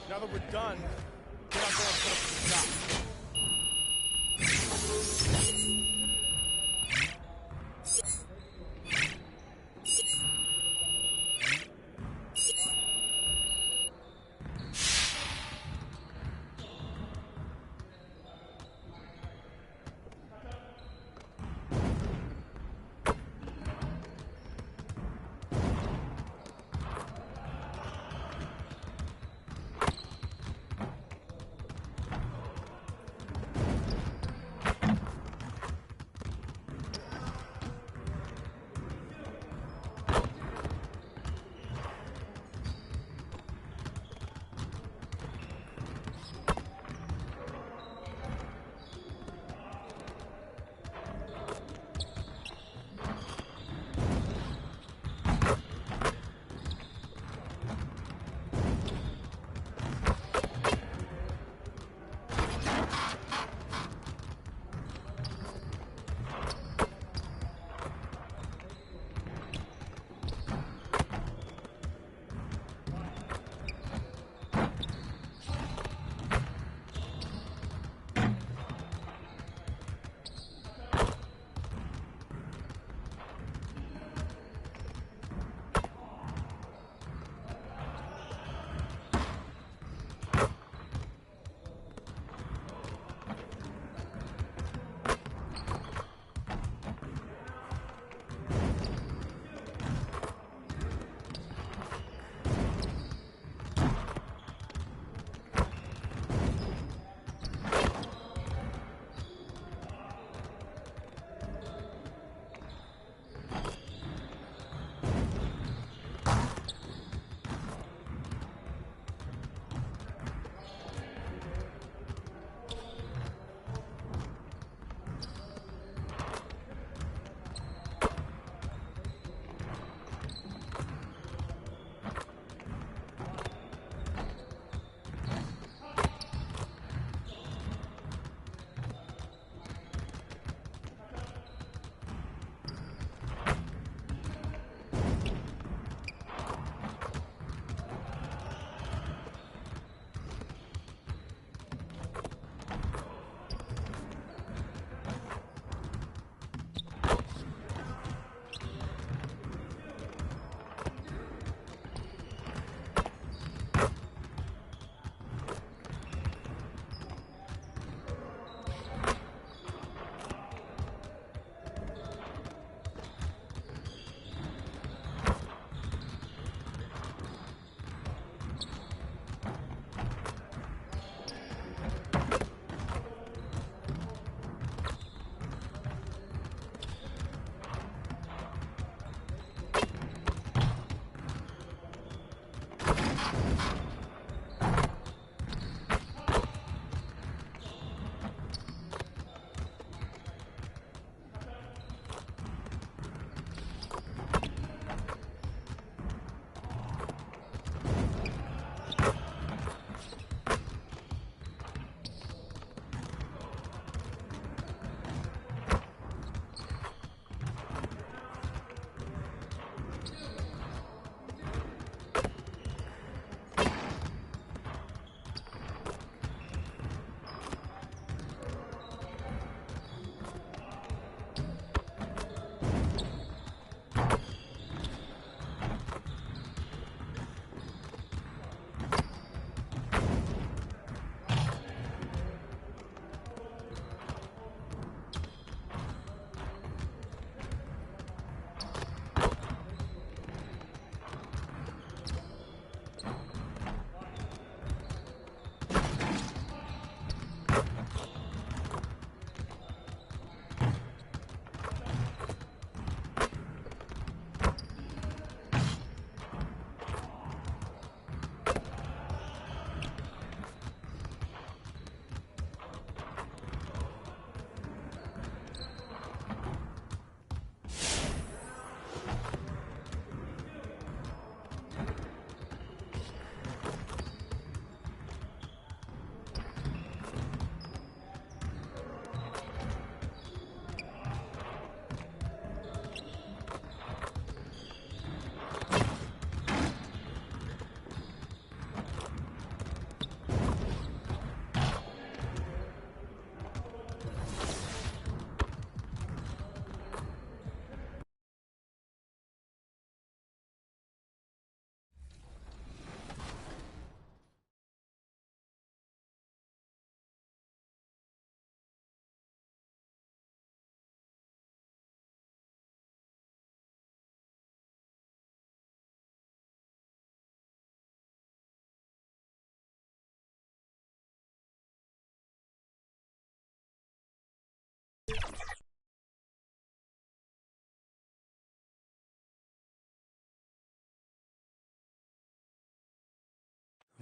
Now that we're done, get out there and put up the shot.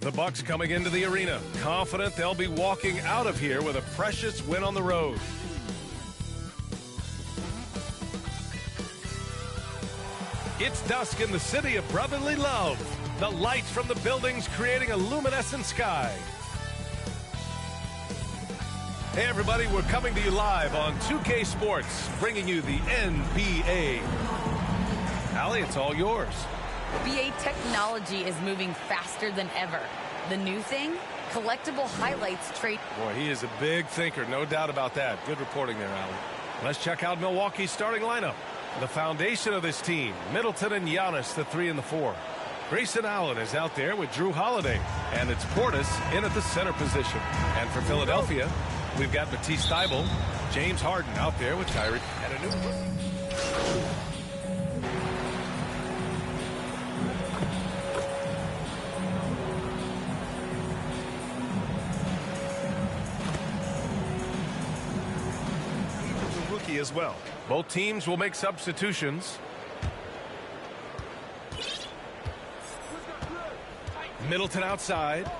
The Bucks coming into the arena, confident they'll be walking out of here with a precious win on the road. It's dusk in the city of brotherly love. The lights from the buildings creating a luminescent sky. Hey everybody, we're coming to you live on 2K Sports, bringing you the NBA. Allie, it's all yours. BA technology is moving faster than ever. The new thing? Collectible highlights trait. Boy, he is a big thinker, no doubt about that. Good reporting there, Allie. Let's check out Milwaukee's starting lineup. The foundation of this team, Middleton and Giannis, the 3 and the 4. Grayson Allen is out there with Drew Holiday, and it's Portis in at the center position. And for Philadelphia, we've got Matisse Thybulle, James Harden out there with Kyrie, and a new rookie. As well. Both teams will make substitutions. Middleton outside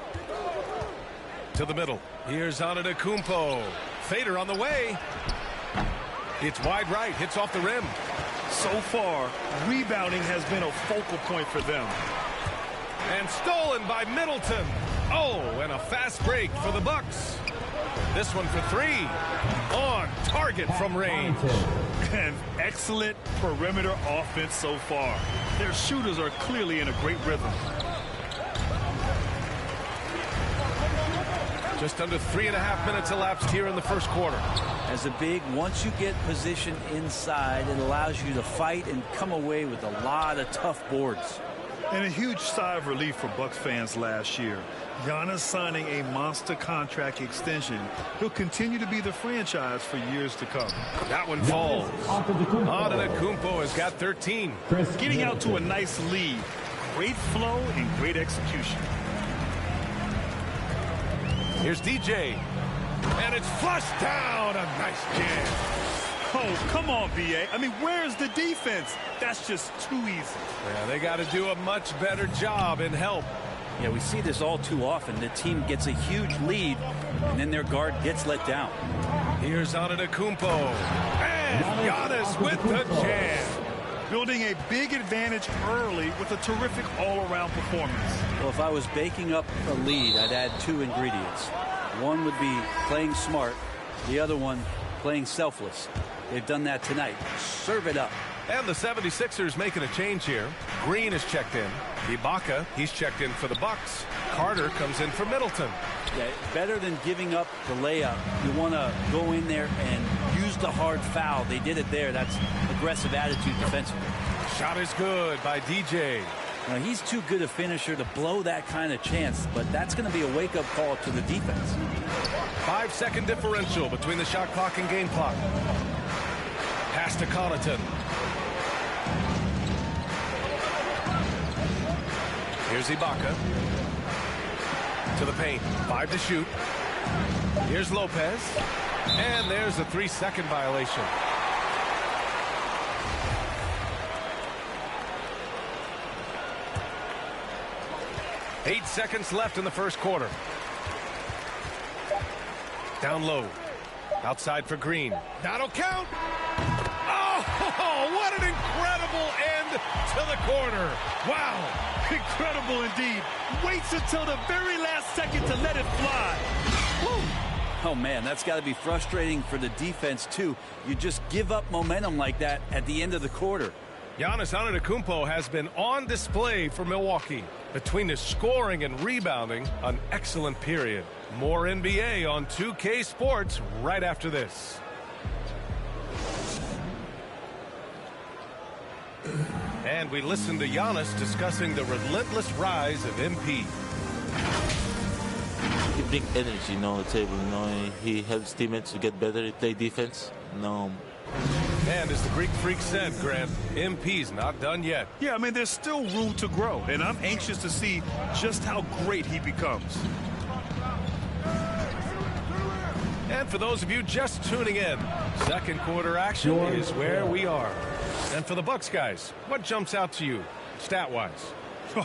to the middle. Here's Antetokounmpo. Fader on the way. It's wide right, hits off the rim. So far, rebounding has been a focal point for them. And stolen by Middleton. Oh, and a fast break for the Bucks. This one for 3. On target from range. An excellent perimeter offense so far. Their shooters are clearly in a great rhythm. Just under 3.5 minutes elapsed here in the first quarter. As a big, once you get positioned inside, it allows you to fight and come away with a lot of tough boards. And a huge sigh of relief for Bucks fans last year. Giannis signing a monster contract extension. He'll continue to be the franchise for years to come. That one falls. Antetokounmpo has got 13. Getting out to a nice lead. Great flow and great execution. Here's DJ. And it's flushed down. A nice jam. Oh, come on, B.A. I mean, where's the defense? That's just too easy. Yeah, they got to do a much better job in help. Yeah, we see this all too often. The team gets a huge lead, and then their guard gets let down. Here's Antetokounmpo. And Giannis with the jam. Building a big advantage early with a terrific all-around performance. Well, if I was baking up a lead, I'd add 2 ingredients. One would be playing smart. The other one, playing selfless. They've done that tonight. Serve it up. And the 76ers making a change here. Green is checked in. Ibaka, he's checked in for the Bucks. Carter comes in for Middleton. Yeah, better than giving up the layup. You want to go in there and use the hard foul. They did it there. That's aggressive attitude defensively. Shot is good by DJ. Now, he's too good a finisher to blow that kind of chance, but that's going to be a wake-up call to the defense. 5-second differential between the shot clock and game clock. Pass to Connaughton. Here's Ibaka. To the paint. 5 to shoot. Here's Lopez. And there's a 3-second violation. Eight seconds left in the first quarter. Down low. Outside for Green. That'll count. Oh, what an incredible end to the quarter. Wow. Incredible indeed. Waits until the very last second to let it fly. Woo. Oh, man, that's got to be frustrating for the defense, too. You just give up momentum like that at the end of the quarter. Giannis Antetokounmpo has been on display for Milwaukee. Between the scoring and rebounding, an excellent period. More NBA on 2K Sports right after this. And we listen to Giannis discussing the relentless rise of MP. He brings energy, you know, on the table. You know, he helps teammates to get better, play defense. And as the Greek Freak said, Grant, MP's not done yet. Yeah, I mean, there's still room to grow, and I'm anxious to see just how great he becomes. And for those of you just tuning in, second quarter action is where we are. And for the Bucks guys, what jumps out to you, stat-wise?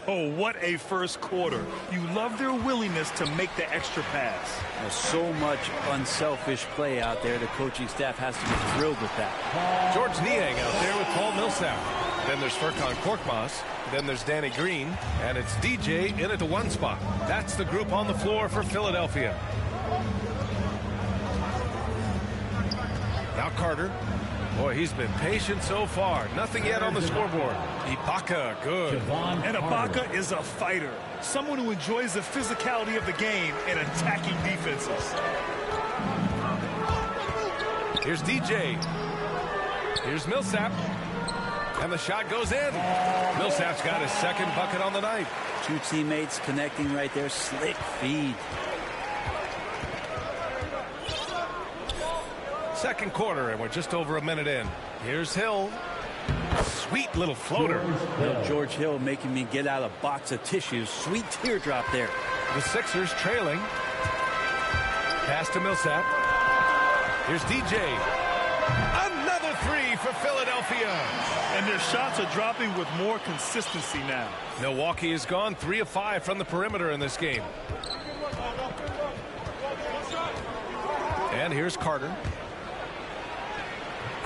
Oh, what a first quarter. You love their willingness to make the extra pass. There's so much unselfish play out there. The coaching staff has to be thrilled with that. George Niang out there with Paul Millsap. Then there's Furkan Korkmaz. Then there's Danny Green. And it's DJ in at the 1 spot. That's the group on the floor for Philadelphia. Now Carter. Boy, he's been patient so far. Nothing yet on the scoreboard. Ibaka, good. And Ibaka is a fighter. Someone who enjoys the physicality of the game and attacking defenses. Here's DJ. Here's Millsap. And the shot goes in. Millsap's got his second bucket on the night. 2 teammates connecting right there. Slick feed. Second quarter, and we're just over a minute in. Here's Hill. Sweet little floater. George Hill making me get out a box of tissues. Sweet teardrop there. The Sixers trailing. Pass to Millsap. Here's DJ. Another 3 for Philadelphia. And their shots are dropping with more consistency now. Milwaukee has gone 3 of 5 from the perimeter in this game. And here's Carter.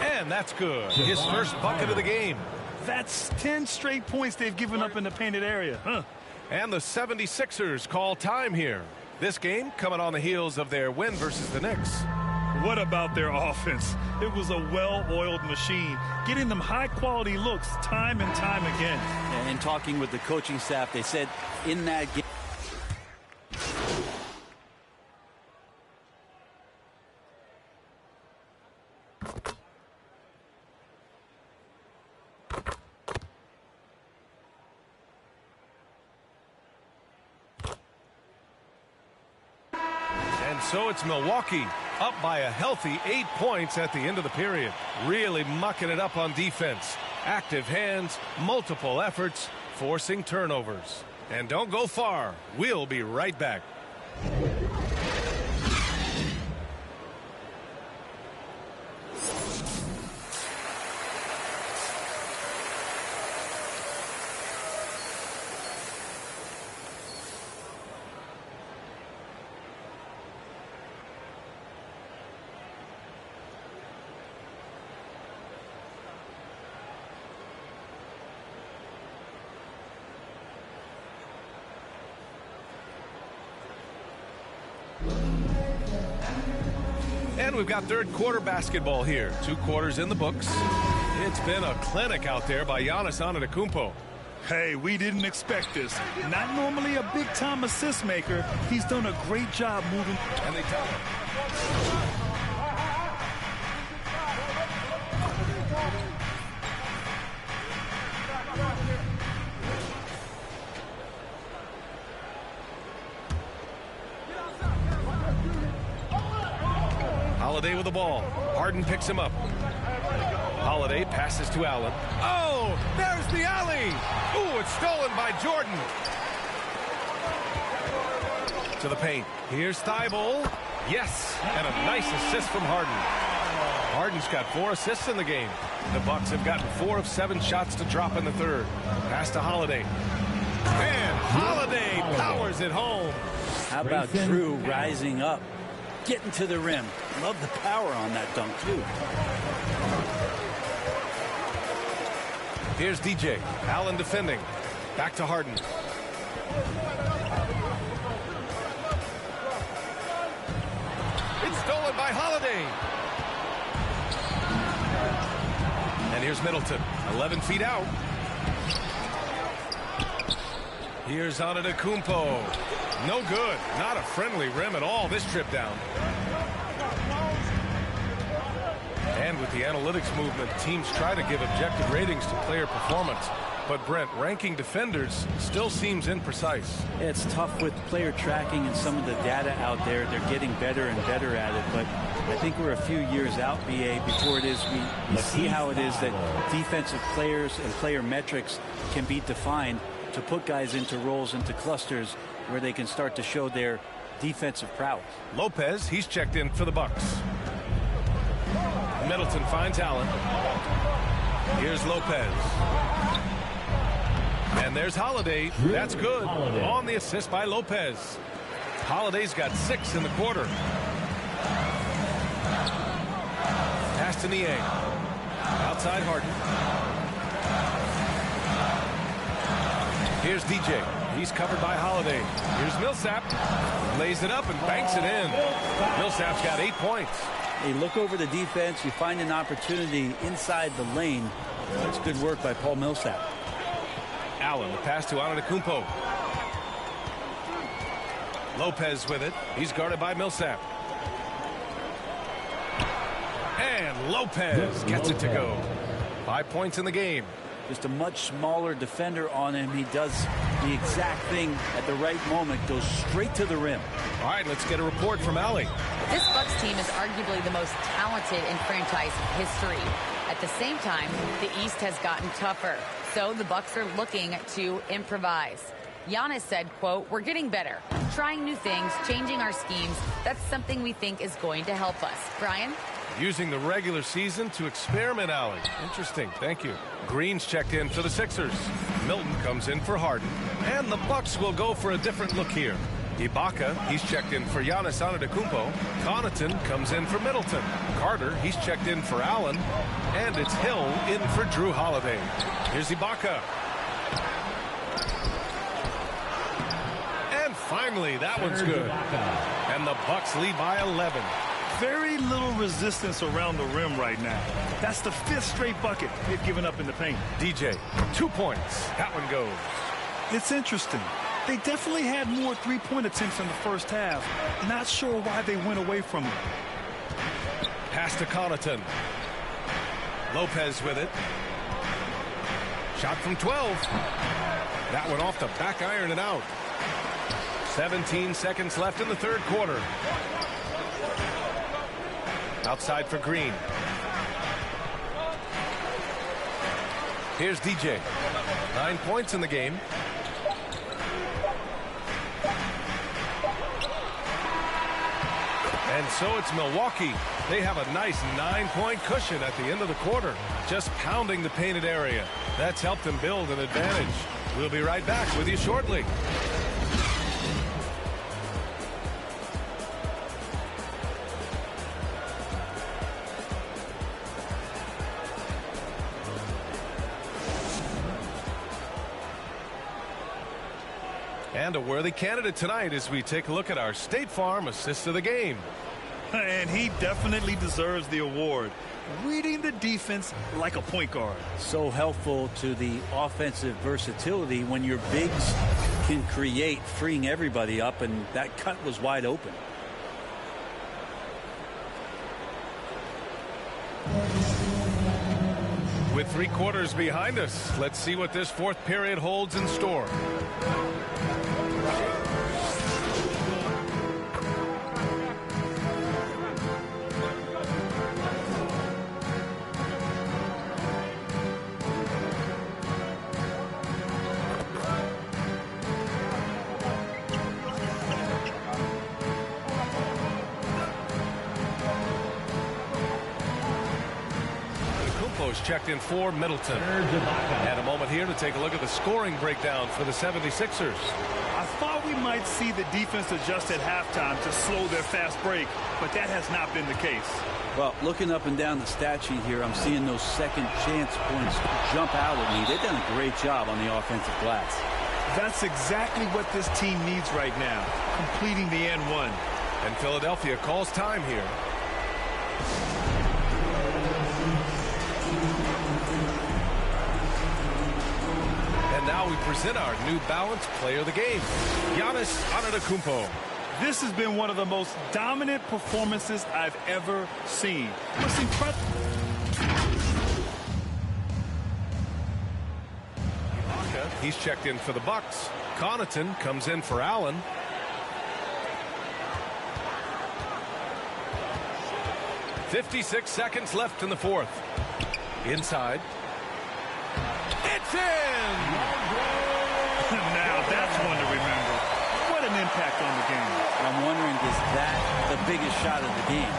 And that's good. His first bucket of the game. That's 10 straight points they've given up in the painted area. And the 76ers call time here. This game coming on the heels of their win versus the Knicks. What about their offense? It was a well-oiled machine, getting them high-quality looks time and time again. And talking with the coaching staff, they said in that game. So it's Milwaukee up by a healthy 8 points at the end of the period. Really mucking it up on defense. Active hands, multiple efforts, forcing turnovers. And don't go far. We'll be right back. And we've got third quarter basketball here. 2 quarters in the books. It's been a clinic out there by Giannis Antetokounmpo. Hey, we didn't expect this. Not normally a big-time assist maker. He's done a great job moving. And they tell him. Holiday with the ball. Harden picks him up. Holiday passes to Allen. Oh, there's the alley. Ooh, it's stolen by Jordan. To the paint. Here's Thibault. Yes, and a nice assist from Harden. Harden's got 4 assists in the game. The Bucks have gotten 4 of 7 shots to drop in the third. Pass to Holiday. And Holiday powers it home. How about Drew rising up, getting to the rim? Love the power on that dunk, too. Here's DJ. Allen defending. Back to Harden. It's stolen by Holiday. And here's Middleton. 11 feet out. Here's Antetokounmpo. No good. Not a friendly rim at all this trip down. And with the analytics movement, teams try to give objective ratings to player performance. But Brent, ranking defenders still seems imprecise. It's tough with player tracking and some of the data out there. They're getting better and better at it. But I think we're a few years out, BA, before it is we see how it is that defensive players and player metrics can be defined to put guys into roles, into clusters where they can start to show their defensive prowess. Lopez, he's checked in for the Bucks. Middleton finds Allen. Here's Lopez. And there's Holiday. That's good. On the assist by Lopez. Holiday's got 6 in the quarter. Pass to Niang. Outside Harden. Here's DJ. He's covered by Holiday. Here's Millsap. Lays it up and banks it in. Millsap's got 8 points. Hey, look over the defense. You find an opportunity inside the lane. That's good work by Paul Millsap. Allen, the pass to Antetokounmpo. Lopez with it. He's guarded by Millsap. And Lopez gets it to go. 5 points in the game. Just a much smaller defender on him. He does the exact thing at the right moment. Goes straight to the rim. All right, let's get a report from Allie. This Bucks team is arguably the most talented in franchise history. At the same time, the East has gotten tougher. So the Bucks are looking to improvise. Giannis said, quote, "We're getting better, trying new things, changing our schemes. That's something we think is going to help us." Brian? Using the regular season to experiment, Allie. Interesting. Thank you. Green's checked in for the Sixers. Milton comes in for Harden. And the Bucks will go for a different look here. Ibaka, he's checked in for Giannis Antetokounmpo. Connaughton comes in for Middleton. Carter, he's checked in for Allen. And it's Hill in for Drew Holiday. Here's Ibaka. And finally, that one's good. And the Bucks lead by 11. Very little resistance around the rim right now. That's the 5th straight bucket they've given up in the paint. DJ, 2 points. That one goes. It's interesting. They definitely had more three-point attempts in the first half. Not sure why they went away from it. Pass to Connaughton. Lopez with it. Shot from 12. That one off the back iron and out. 17 seconds left in the third quarter. Outside for Green. Here's DJ. 9 points in the game. And so it's Milwaukee. They have a nice 9-point cushion at the end of the quarter. Just pounding the painted area. That's helped them build an advantage. We'll be right back with you shortly. And a worthy candidate tonight as we take a look at our State Farm assist of the game. And he definitely deserves the award. Reading the defense like a point guard. So helpful to the offensive versatility when your bigs can create, freeing everybody up, and that cut was wide open. With 3 quarters behind us, let's see what this fourth period holds in store. Checked in for Middleton. And a moment here to take a look at the scoring breakdown for the 76ers. I thought we might see the defense adjust at halftime to slow their fast break, but that has not been the case. Well, looking up and down the stat sheet here, I'm seeing those second chance points jump out at me. They've done a great job on the offensive glass. That's exactly what this team needs right now, completing the N1. And Philadelphia calls time here. And now we present our New Balance Player of the Game, Giannis Antetokounmpo. This has been one of the most dominant performances I've ever seen. What's incredible? He's checked in for the Bucks. Connaughton comes in for Allen. .56 seconds left in the fourth. Inside. It's in! Now that's one to remember. What an impact on the game. I'm wondering, is that the biggest shot of the game?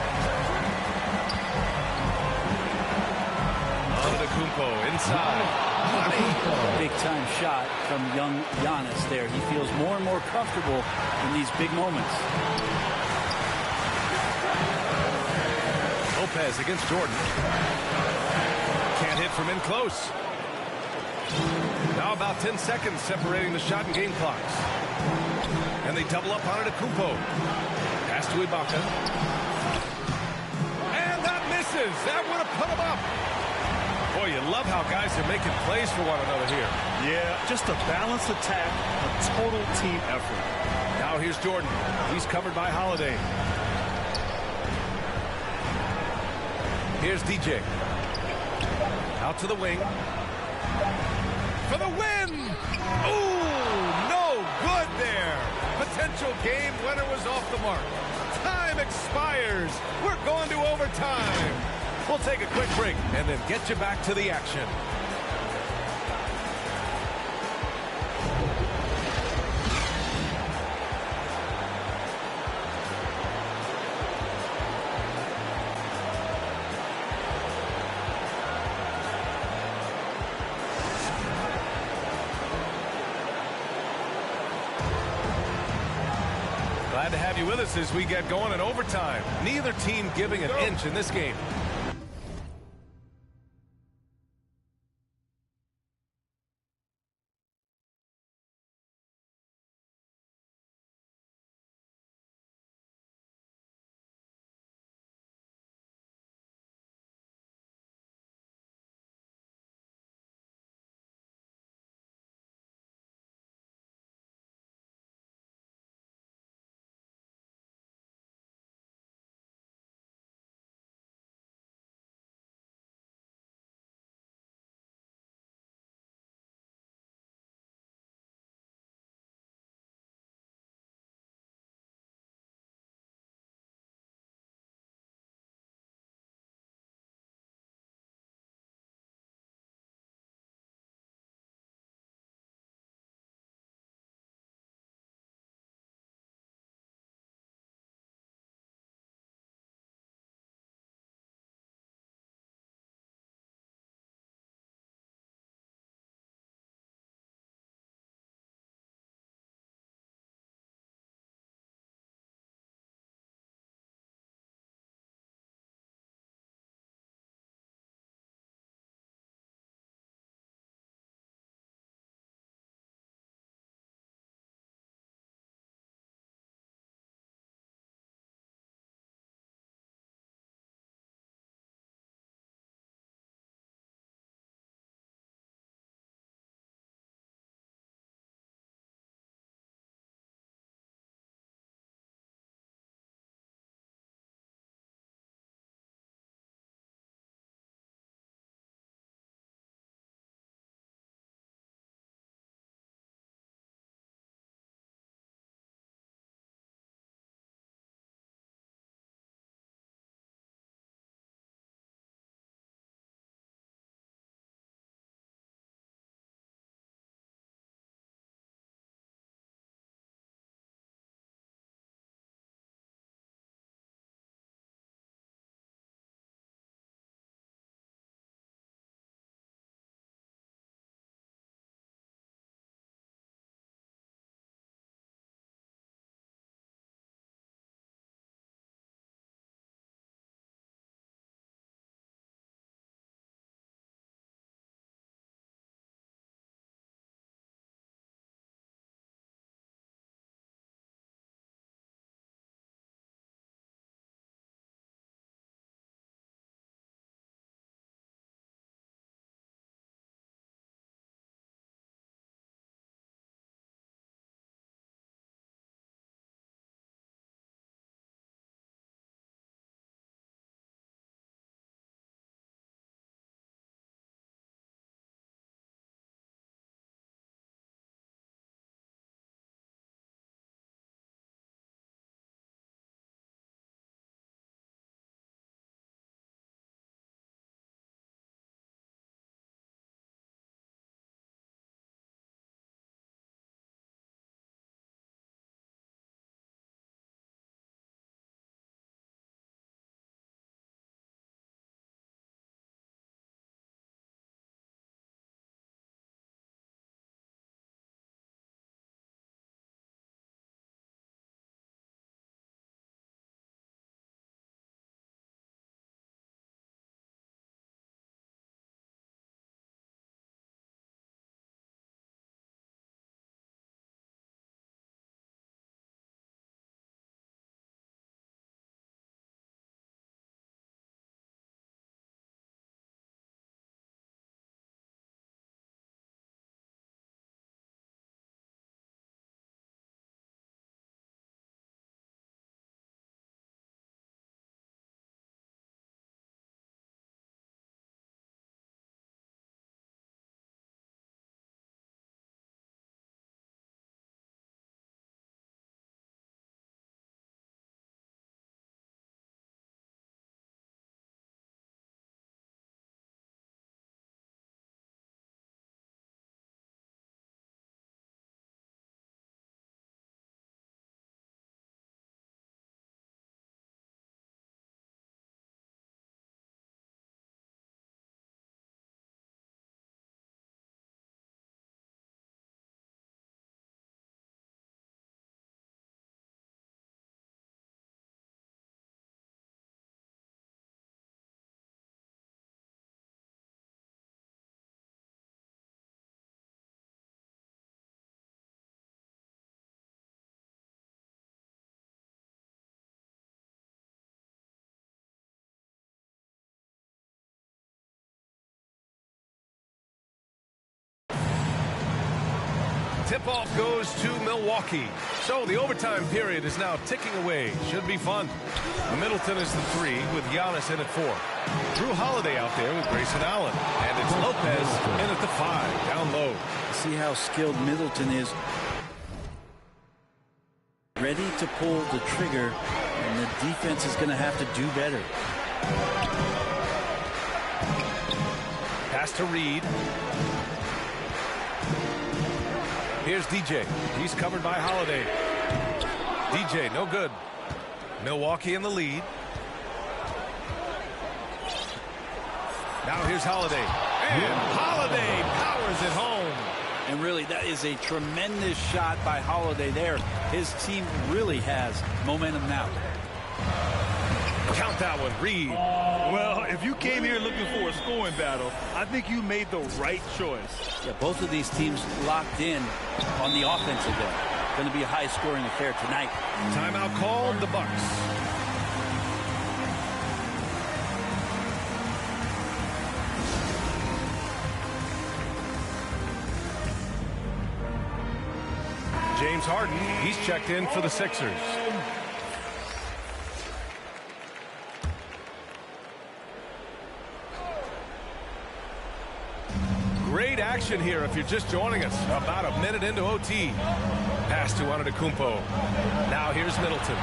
Antetokounmpo inside. Big time shot from young Giannis there. He feels more and more comfortable in these big moments. Lopez against Jordan. Can't hit from in close. Now about 10 seconds separating the shot and game clocks. And they double up on Antetokounmpo. Pass to Ibaka. And that misses. That would have put him up. Boy, you love how guys are making plays for one another here. Yeah, just a balanced attack, a total team effort. Now here's Jordan. He's covered by Holiday. Here's DJ. Out to the wing. For the win! Ooh, no good there. Potential game winner was off the mark. Time expires. We're going to overtime. We'll take a quick break and then get you back to the action. Glad to have you with us as we get going in overtime. Neither team giving an inch in this game. Tip-off goes to Milwaukee. So the overtime period is now ticking away. Should be fun. Middleton is the 3 with Giannis in at 4. Drew Holiday out there with Grayson Allen. And it's Lopez in at the 5, down low. See how skilled Middleton is. Ready to pull the trigger, and the defense is going to have to do better. Pass to Reed. Here's DJ. He's covered by Holiday. DJ, no good. Milwaukee in the lead. Now here's Holiday. And Holiday powers it home. And really, that is a tremendous shot by Holiday there. His team really has momentum now. Count that one, Reed. Well, if you came here looking for a scoring battle, I think you made the right choice. Yeah, both of these teams locked in on the offensive end. Going to be a high-scoring affair tonight. Timeout called, the Bucks. James Harden, he's checked in for the Sixers. Great action here if you're just joining us. About a minute into OT. Pass to Antetokounmpo. Now here's Middleton.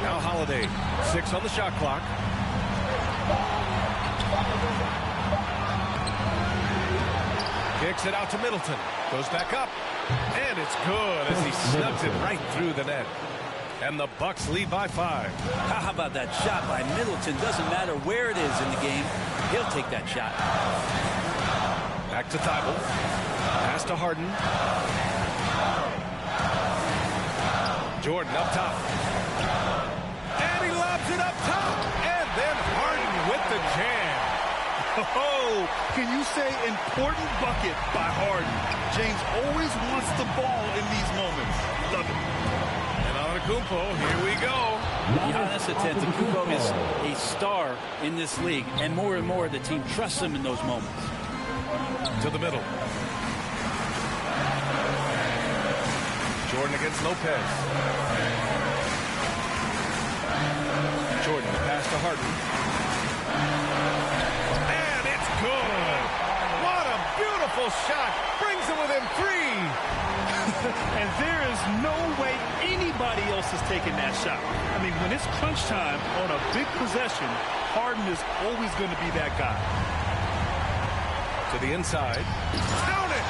Now Holiday. 6 on the shot clock. Kicks it out to Middleton. Goes back up. And it's good as he snugs it right through the net. And the Bucks lead by 5. How about that shot by Middleton? Doesn't matter where it is in the game. He'll take that shot. Back to Thibault. Pass to Harden. Jordan up top. And he lobs it up top. And then Harden with the jam. Oh, can you say important bucket by Harden? James always wants the ball in these moments. Love it. Antetokounmpo, here we go. Giannis Antetokounmpo is a star in this league, and more the team trusts him in those moments. To the middle. Jordan against Lopez. Jordan, pass to Harden. And it's good. What a beautiful shot. Brings him within 3. And there is no way anybody else is taking that shot. I mean, when it's crunch time on a big possession, Harden is always going to be that guy. To the inside. Count it!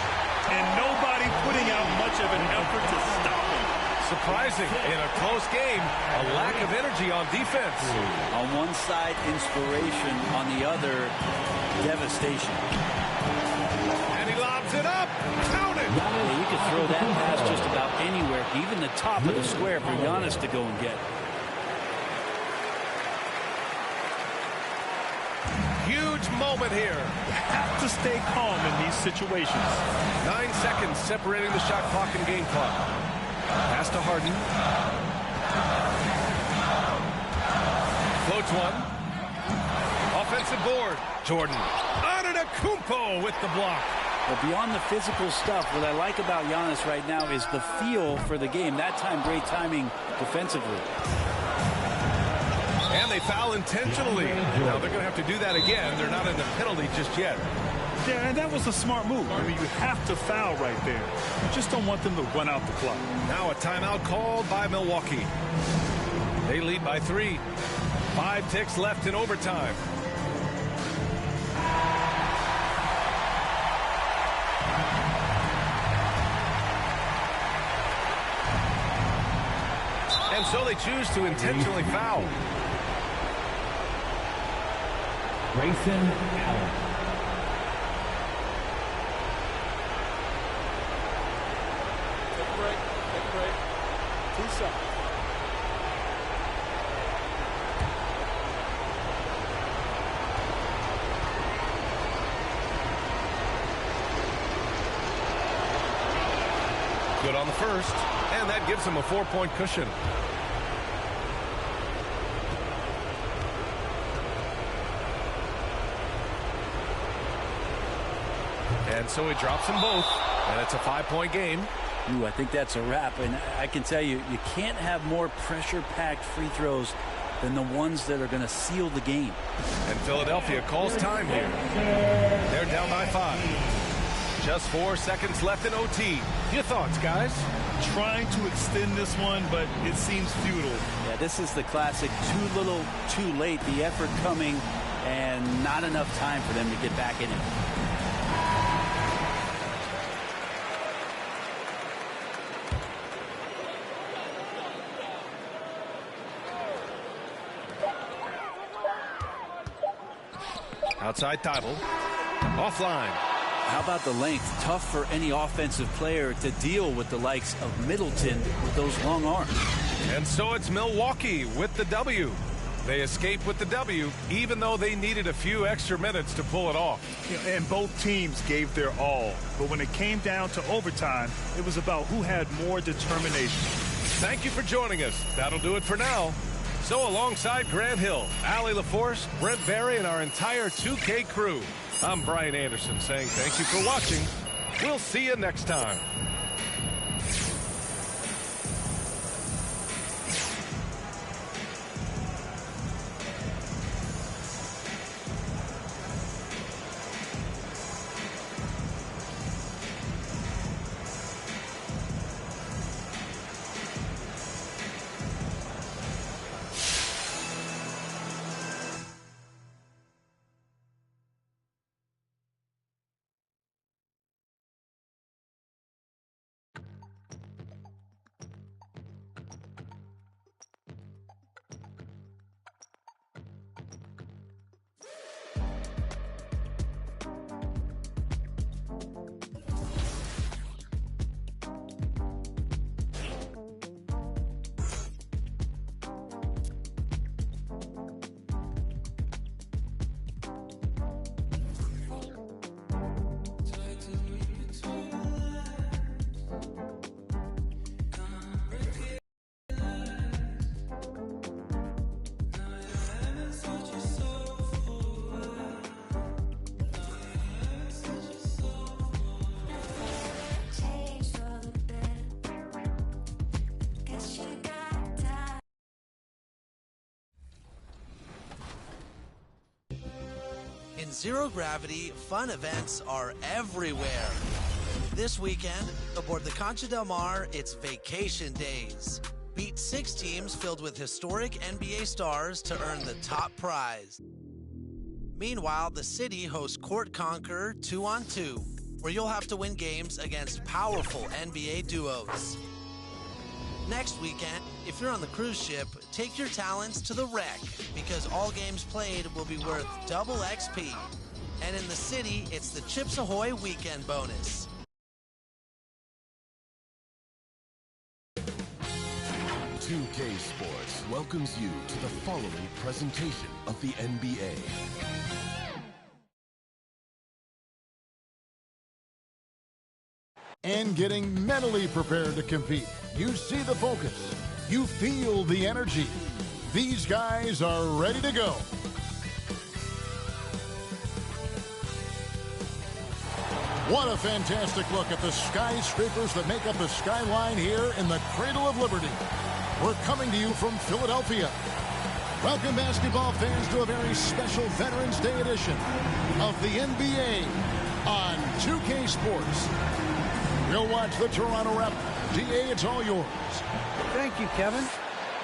And nobody putting out much of an effort to stop him. Surprising. In a close game, a lack of energy on defense. On one side, inspiration. On the other, devastation. And he lobs it up. Count it! Yeah, you could throw that pass just about anywhere, even the top of the square for Giannis to go and get. Huge moment here. You have to stay calm in these situations. 9 seconds separating the shot clock and game clock. Pass to Harden. Floats one. Offensive board. Jordan. Antetokounmpo with the block. But beyond the physical stuff, what I like about Giannis right now is the feel for the game. That time, great timing defensively. And they foul intentionally. Now they're going to have to do that again. They're not in the penalty just yet. Yeah, and that was a smart move. I mean, you have to foul right there. You just don't want them to run out the clock. Now a timeout called by Milwaukee. They lead by 3. 5 ticks left in overtime. And so they choose to intentionally foul. Grayson Allen. Take a break. Take a break. 2 seconds. Good on the first, and that gives him a 4-point cushion. And so he drops them both, and it's a 5-point game. Ooh, I think that's a wrap, and I can tell you, you can't have more pressure-packed free throws than the ones that are going to seal the game. And Philadelphia calls time here. They're down by 5. Just 4 seconds left in OT. Your thoughts, guys? Trying to extend this one, but it seems futile. Yeah, this is the classic too little, too late. The effort coming and not enough time for them to get back in it. Outside Thibault. Offline. How about the length? Tough for any offensive player to deal with the likes of Middleton with those long arms. And so it's Milwaukee with the W. They escape with the W, even though they needed a few extra minutes to pull it off. And both teams gave their all. But when it came down to overtime, it was about who had more determination. Thank you for joining us. That'll do it for now. So alongside Grant Hill, Allie LaForce, Brent Barry, and our entire 2K crew, I'm Brian Anderson saying thank you for watching. We'll see you next time. In Zero Gravity, fun events are everywhere. This weekend, aboard the Concha del Mar, it's Vacation Days. Beat 6 teams filled with historic NBA stars to earn the top prize. Meanwhile, the city hosts Court Conquer 2-on-2, where you'll have to win games against powerful NBA duos. Next weekend, if you're on the cruise ship, take your talents to the wreck, because all games played will be worth double XP. And in the city, it's the Chips Ahoy weekend bonus. "2K Sports welcomes you to the following presentation of the NBA. And getting mentally prepared to compete. You see the focus. You feel the energy. These guys are ready to go. What a fantastic look at the skyscrapers that make up the skyline here in the Cradle of Liberty. We're coming to you from Philadelphia. Welcome, basketball fans, to a very special Veterans Day edition of the NBA on 2K Sports. We'll watch the Toronto Raptors. DA, it's all yours. Thank you, Kevin.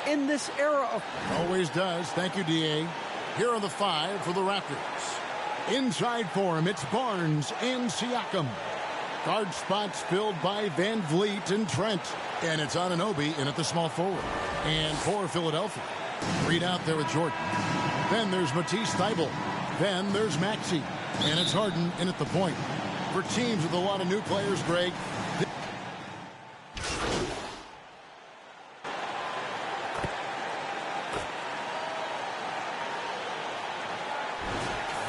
In this era of... Always does. Thank you, DA. Here are the 5 for the Raptors. Inside for him, it's Barnes and Siakam. Guard spots filled by Van Vliet and Trent. And it's Anunoby in at the small forward. And for Philadelphia, Reed out there with Jordan. Then there's Matisse Thybulle. Then there's Maxey. And it's Harden in at the point. For teams with a lot of new players, Greg,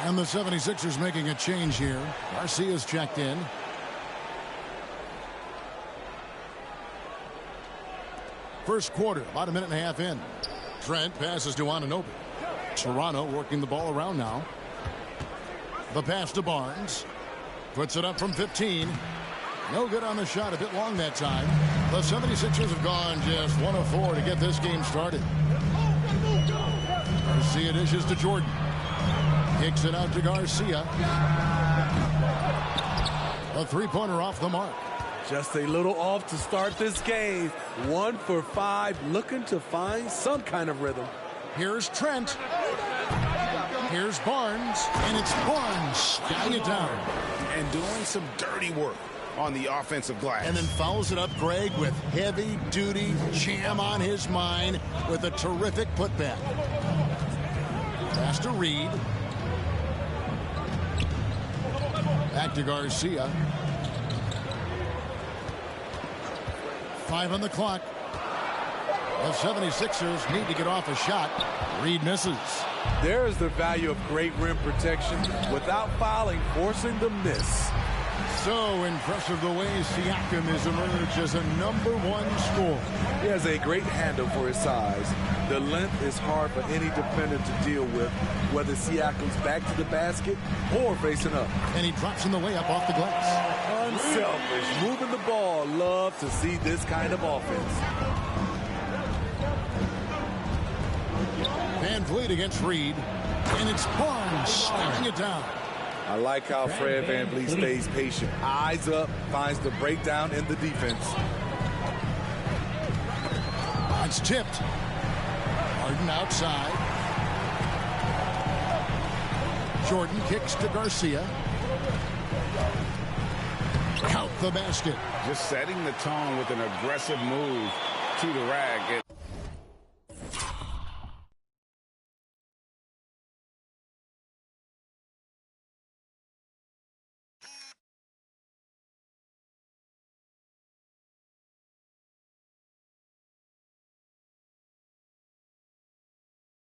and the 76ers making a change here. Garcia's checked in. First quarter, about a minute and a half in. Trent passes to Anunoby. Toronto working the ball around now. The pass to Barnes. Puts it up from 15. No good on the shot. A bit long that time. The 76ers have gone just 1 of 4 to get this game started. Garcia dishes to Jordan. Kicks it out to Garcia. A three-pointer off the mark. Just a little off to start this game. 1 for 5, looking to find some kind of rhythm. Here's Trent. Here's Barnes, and it's Barnes stacking it down. And doing some dirty work on the offensive glass. And then follows it up, Greg, with heavy-duty jam on his mind with a terrific putback. Pass to Reed. Back to Garcia. 5 on the clock. The 76ers need to get off a shot. Reed misses. There's the value of great rim protection without fouling, forcing the miss. So impressive the way Siakam has emerged as a #1 scorer. He has a great handle for his size. The length is hard for any defender to deal with, whether Siakam's back to the basket or facing up. And he drops in the layup off the glass. Unselfish, moving the ball. Love to see this kind of offense. Van Vliet against Reed, and it's Barnes slamming it down. I like how Fred Van Vliet stays patient. Eyes up, finds the breakdown in the defense. It's tipped. Harden outside. Jordan kicks to Garcia. Out the basket. Just setting the tone with an aggressive move to the rag.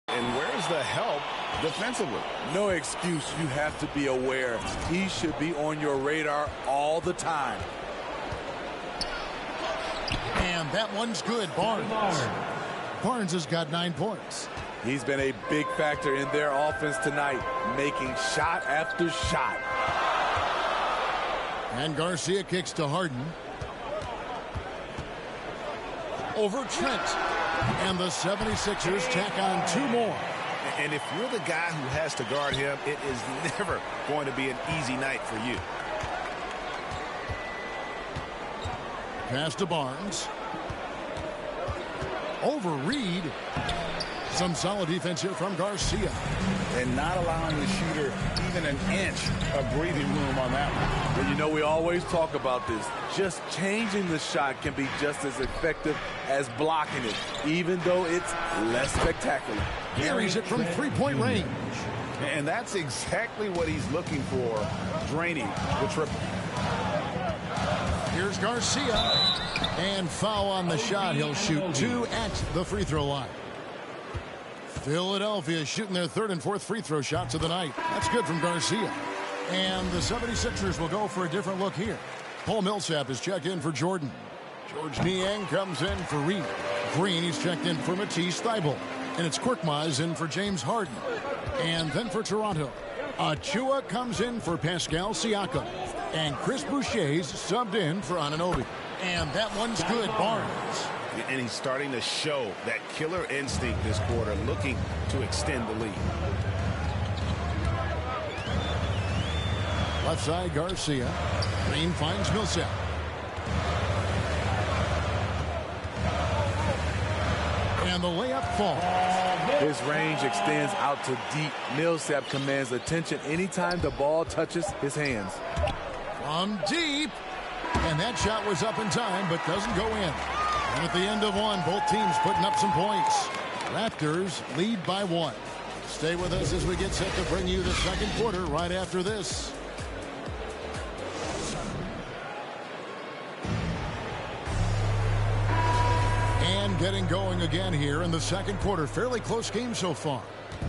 And where's the help defensively? No excuse. You have to be aware. He should be on your radar all the time. And that one's good. Barnes. Barnes has got 9 points. He's been a big factor in their offense tonight, making shot after shot. And Garcia kicks to Harden. Over Trent. And the 76ers tack on 2 more. And if you're the guy who has to guard him, it is never going to be an easy night for you. Pass to Barnes. Over Reed. Some solid defense here from Garcia. And not allowing the shooter even an inch of breathing room on that one. Well, you know, we always talk about this. Just changing the shot can be just as effective as blocking it, even though it's less spectacular. Carries it from 3-point range. And that's exactly what he's looking for, draining the triple. Here's Garcia. And foul on the shot. He'll shoot 2 at the free throw line. Philadelphia shooting their 3rd and 4th free throw shots of the night. That's good from Garcia. And the 76ers will go for a different look here. Paul Millsap is checked in for Jordan. George Niang comes in for Reed. Green, he's checked in for Matisse Thybulle. And it's Korkmaz in for James Harden. And then for Toronto, Achua comes in for Pascal Siakam. And Chris Boucher's subbed in for Anunoby. And that one's good. Barnes. And he's starting to show that killer instinct this quarter, looking to extend the lead. Left side, Garcia. Green finds Millsap. And the layup falls. His range extends out to deep. Millsap commands attention anytime the ball touches his hands. From deep. And that shot was up in time, but doesn't go in. And at the end of one, both teams putting up some points. Raptors lead by 1. Stay with us as we get set to bring you the second quarter right after this. And getting going again here in the second quarter. Fairly close game so far.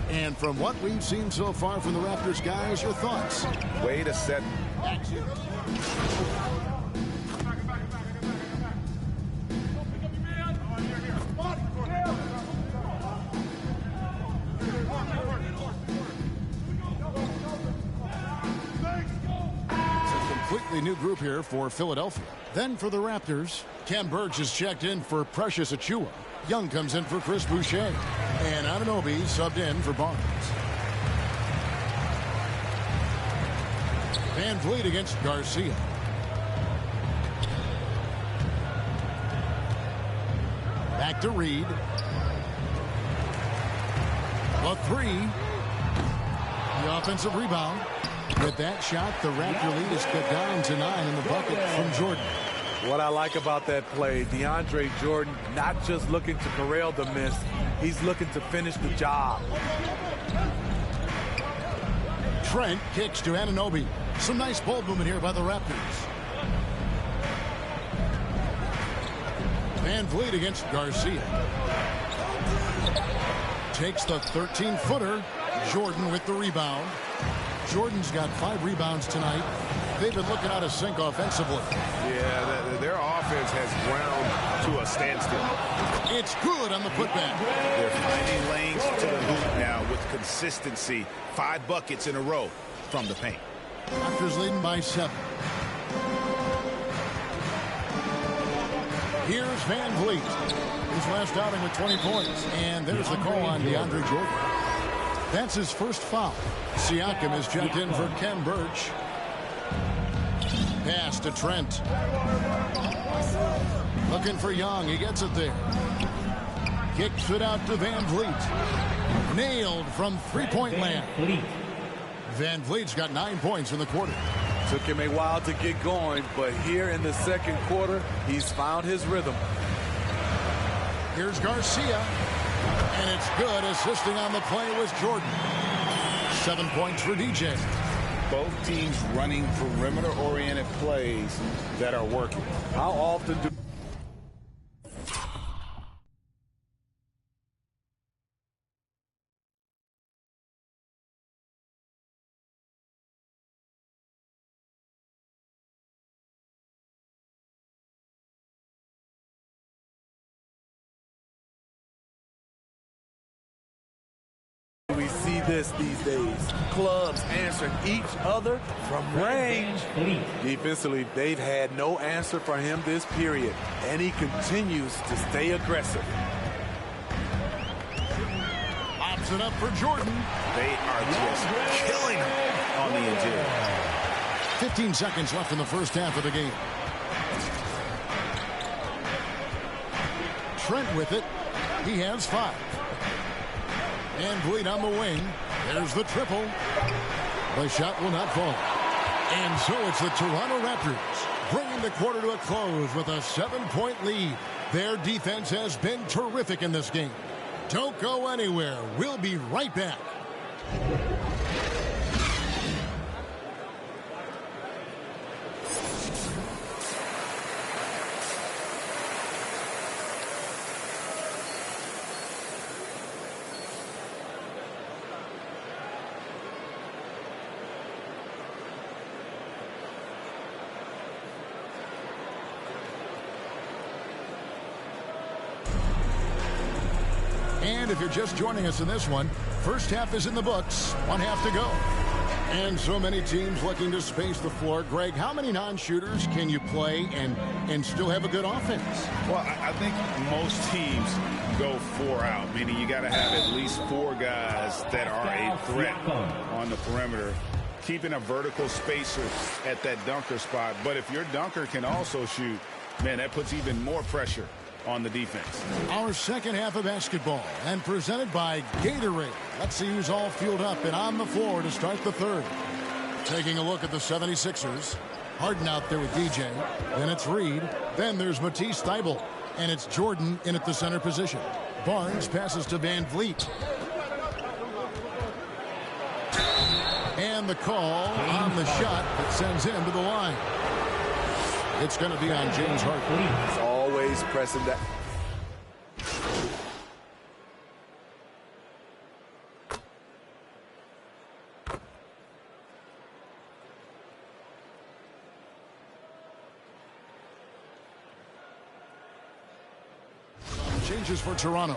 And from what we've seen so far from the Raptors, guys, your thoughts? Way to set action. completely new group here for Philadelphia. Then for the Raptors, Cam Birch is checked in for Precious Achiuwa. Young comes in for Chris Boucher. And Anunoby subbed in for Barnes. Van Vliet against Garcia. Back to Reed. A three. The offensive rebound. With that shot, the Raptor lead is cut down to 9 in the bucket from Jordan. What I like about that play, DeAndre Jordan not just looking to corral the miss, he's looking to finish the job. Trent kicks to Anunoby. Some nice ball movement here by the Raptors. Van Vliet against Garcia. Takes the 13-footer. Jordan with the rebound. Jordan's got 5 rebounds tonight. They've been looking out of sync offensively. Yeah, their offense has ground to a standstill. It's good on the putback. They're finding lanes to the hoop now with consistency. 5 buckets in a row from the paint. Raptors leading by 7. Here's Van Vliet. His last outing with 20 points. And there's the call on DeAndre Jordan. That's his first foul. Siakam is checked in for Cam Birch. Pass to Trent. Looking for Young. He gets it there. Kicks it out to Van Vliet. Nailed from three-point land. Van Vliet's got 9 points in the quarter. Took him a while to get going, but here in the second quarter, he's found his rhythm. Here's Garcia. And it's good. Assisting on the play was Jordan. 7 points for DJ. Both teams running perimeter-oriented plays that are working. How often do... we see this these days? Clubs answering each other from range. Defensively, they've had no answer for him this period, and he continues to stay aggressive. Pops it up for Jordan. They are just killing him on the interior. 15 seconds left in the first half of the game. Trent with it. He has 5. And Vliet on the wing. There's the triple. The shot will not fall. And so it's the Toronto Raptors bringing the quarter to a close with a 7-point lead. Their defense has been terrific in this game. Don't go anywhere. We'll be right back. And if you're just joining us in this one, first half is in the books. 1 half to go. And so many teams looking to space the floor. Greg, how many non-shooters can you play and still have a good offense? Well, I think most teams go 4 out, meaning you got to have at least 4 guys that are a threat on the perimeter, keeping a vertical spacer at that dunker spot. But if your dunker can also shoot, man, that puts even more pressure on the defense. Our second half of basketball, and presented by Gatorade. Let's see who's all fueled up and on the floor to start the third. Taking a look at the 76ers. Harden out there with DJ. Then it's Reed. Then there's Matisse Thybulle. And it's Jordan in at the center position. Barnes passes to Van Vliet. And the call on the shot that sends him to the line. It's going to be on James Harden. He's always pressing that. Changes for Toronto.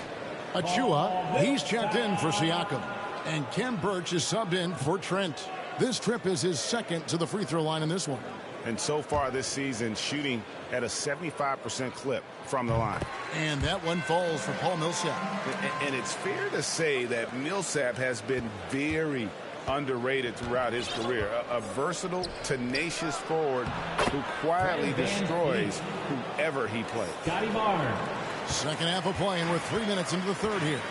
Achiuwa, he's checked in for Siakam. And Cam Birch is subbed in for Trent. This trip is his second to the free throw line in this one. And so far this season, shooting at a 75% clip from the line. And that one falls for Paul Millsap. And it's fair to say that Millsap has been very underrated throughout his career. A versatile, tenacious forward who quietly destroys whoever he plays. Second half of play, and we're 3 minutes into the third here.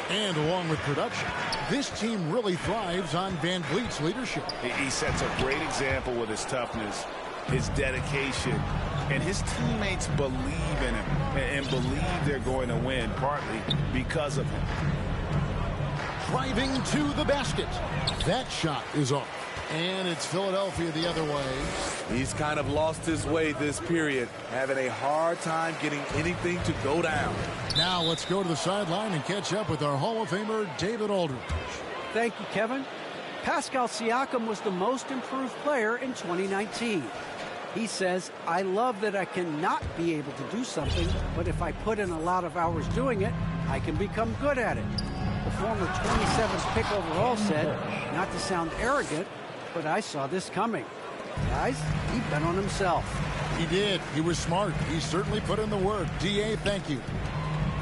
And along with production, this team really thrives on Van Vliet's leadership. He sets a great example with his toughness, his dedication, and his teammates believe in him and believe they're going to win, partly because of him. Driving to the basket. That shot is off. And it's Philadelphia the other way. He's kind of lost his way this period, having a hard time getting anything to go down. Now let's go to the sideline and catch up with our Hall of Famer, David Aldridge. Thank you, Kevin. Pascal Siakam was the most improved player in 2019. He says, I love that I cannot be able to do something, but if I put in a lot of hours doing it, I can become good at it. The former 27th pick overall said, not to sound arrogant, but I saw this coming. Guys, he bet on himself. He did. He was smart. He certainly put in the work. D.A., thank you.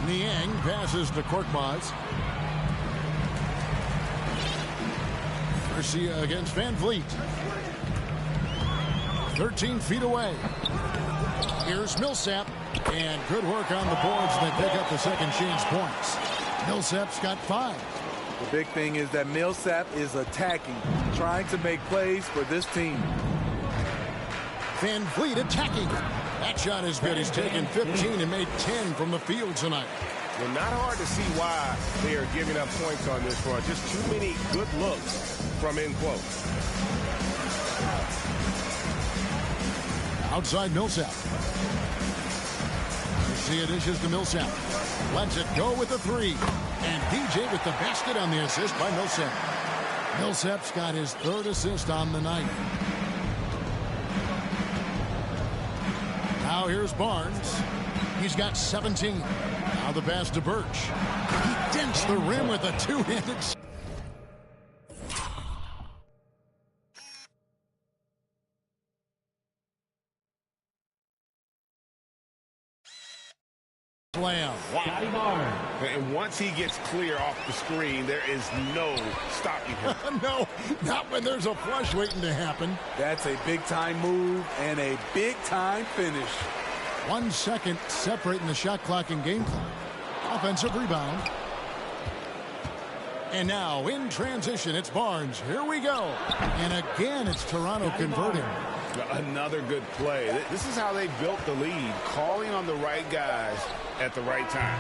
Niang passes to Korkmaz. Garcia against Van Vliet. 13 feet away. Here's Millsap. And good work on the boards. They pick up the second chance points. Millsap's got 5. The big thing is that Millsap is attacking, trying to make plays for this team. Van Vliet attacking. That shot is good. He's taken 15 and made 10 from the field tonight. Well, not hard to see why they are giving up points on this front. Just too many good looks from in close. Outside Millsap. Garcia dishes to Millsap. Lets it go with the 3. And DJ with the basket on the assist by Millsap. Millsap's got his 3rd assist on the night. Now here's Barnes. He's got 17. Now the pass to Birch. He dents the rim with a 2-handed. Slam. Wow. And once he gets clear off the screen, there is no stopping him. No, not when there's a flush waiting to happen. That's a big-time move and a big-time finish. 1 second separating the shot clock and game clock. Offensive rebound. And now in transition, it's Barnes. Here we go. And again, it's Toronto converting. Another good play. This is how they built the lead, calling on the right guys at the right time.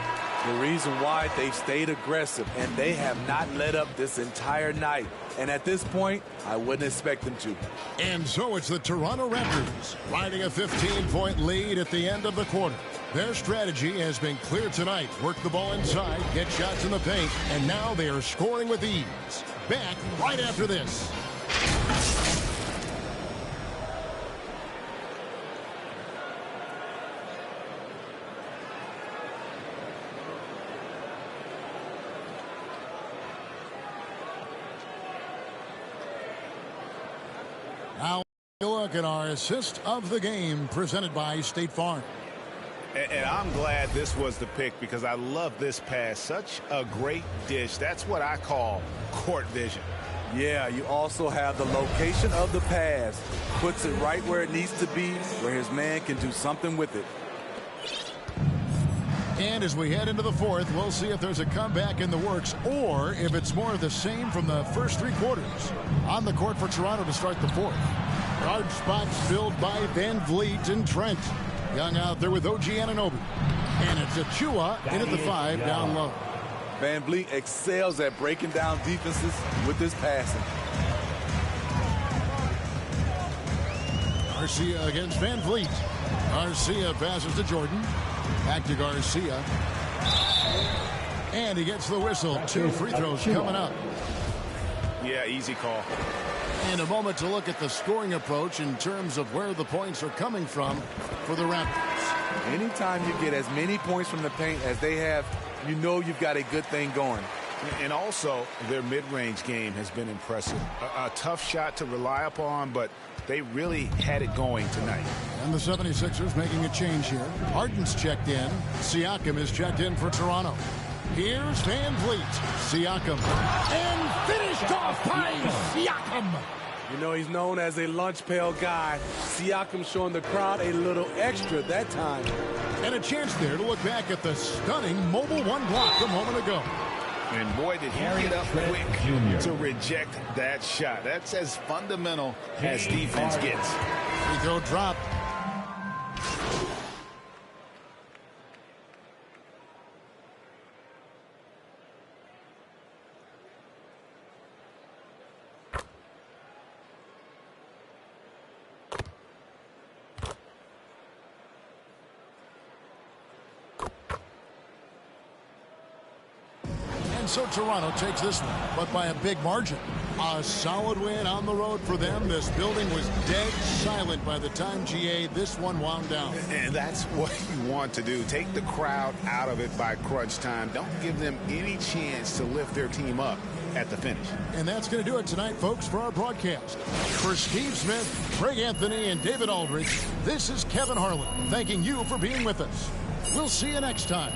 The reason why they've stayed aggressive, and they have not let up this entire night. And at this point, I wouldn't expect them to. And so it's the Toronto Raptors riding a 15-point lead at the end of the quarter. Their strategy has been clear tonight. Work the ball inside, get shots in the paint, and now they are scoring with ease. Back right after this. Now look at our assist of the game presented by State Farm. And I'm glad this was the pick because I love this pass. Such a great dish. That's what I call court vision. Yeah, you also have the location of the pass. Puts it right where it needs to be, where his man can do something with it. And as we head into the fourth, we'll see if there's a comeback in the works or if it's more of the same from the first 3 quarters. On the court for Toronto to start the fourth. Guard spots filled by Van Vliet and Trent. Young out there with OG Anunoby. And it's Achua in at the 5 down low. Van Vliet excels at breaking down defenses with his passing. Garcia against Van Vliet. Garcia passes to Jordan. Back to Garcia. And he gets the whistle. 2 free throws coming up. Yeah, easy call. And a moment to look at the scoring approach in terms of where the points are coming from for the Raptors. Anytime you get as many points from the paint as they have, you know you've got a good thing going. And also, their mid-range game has been impressive. A tough shot to rely upon, but They really had it going tonight. And the 76ers making a change here. Harden's checked in. Siakam is checked in for Toronto. Here's Van Vliet. Siakam. And finished off by Siakam. You know, he's known as a lunch pail guy. Siakam showing the crowd a little extra that time. And a chance there to look back at the stunning Mobile One block a moment ago. And boy, did he get up quick to reject that shot. That's as fundamental as defense gets. Free throw drop. And so Toronto takes this one, but by a big margin. A solid win on the road for them. This building was dead silent by the time, GA, this one wound down. And that's what you want to do. Take the crowd out of it by crunch time. Don't give them any chance to lift their team up at the finish. And that's going to do it tonight, folks, for our broadcast. For Steve Smith, Craig Anthony, and David Aldridge, this is Kevin Harlan thanking you for being with us. We'll see you next time.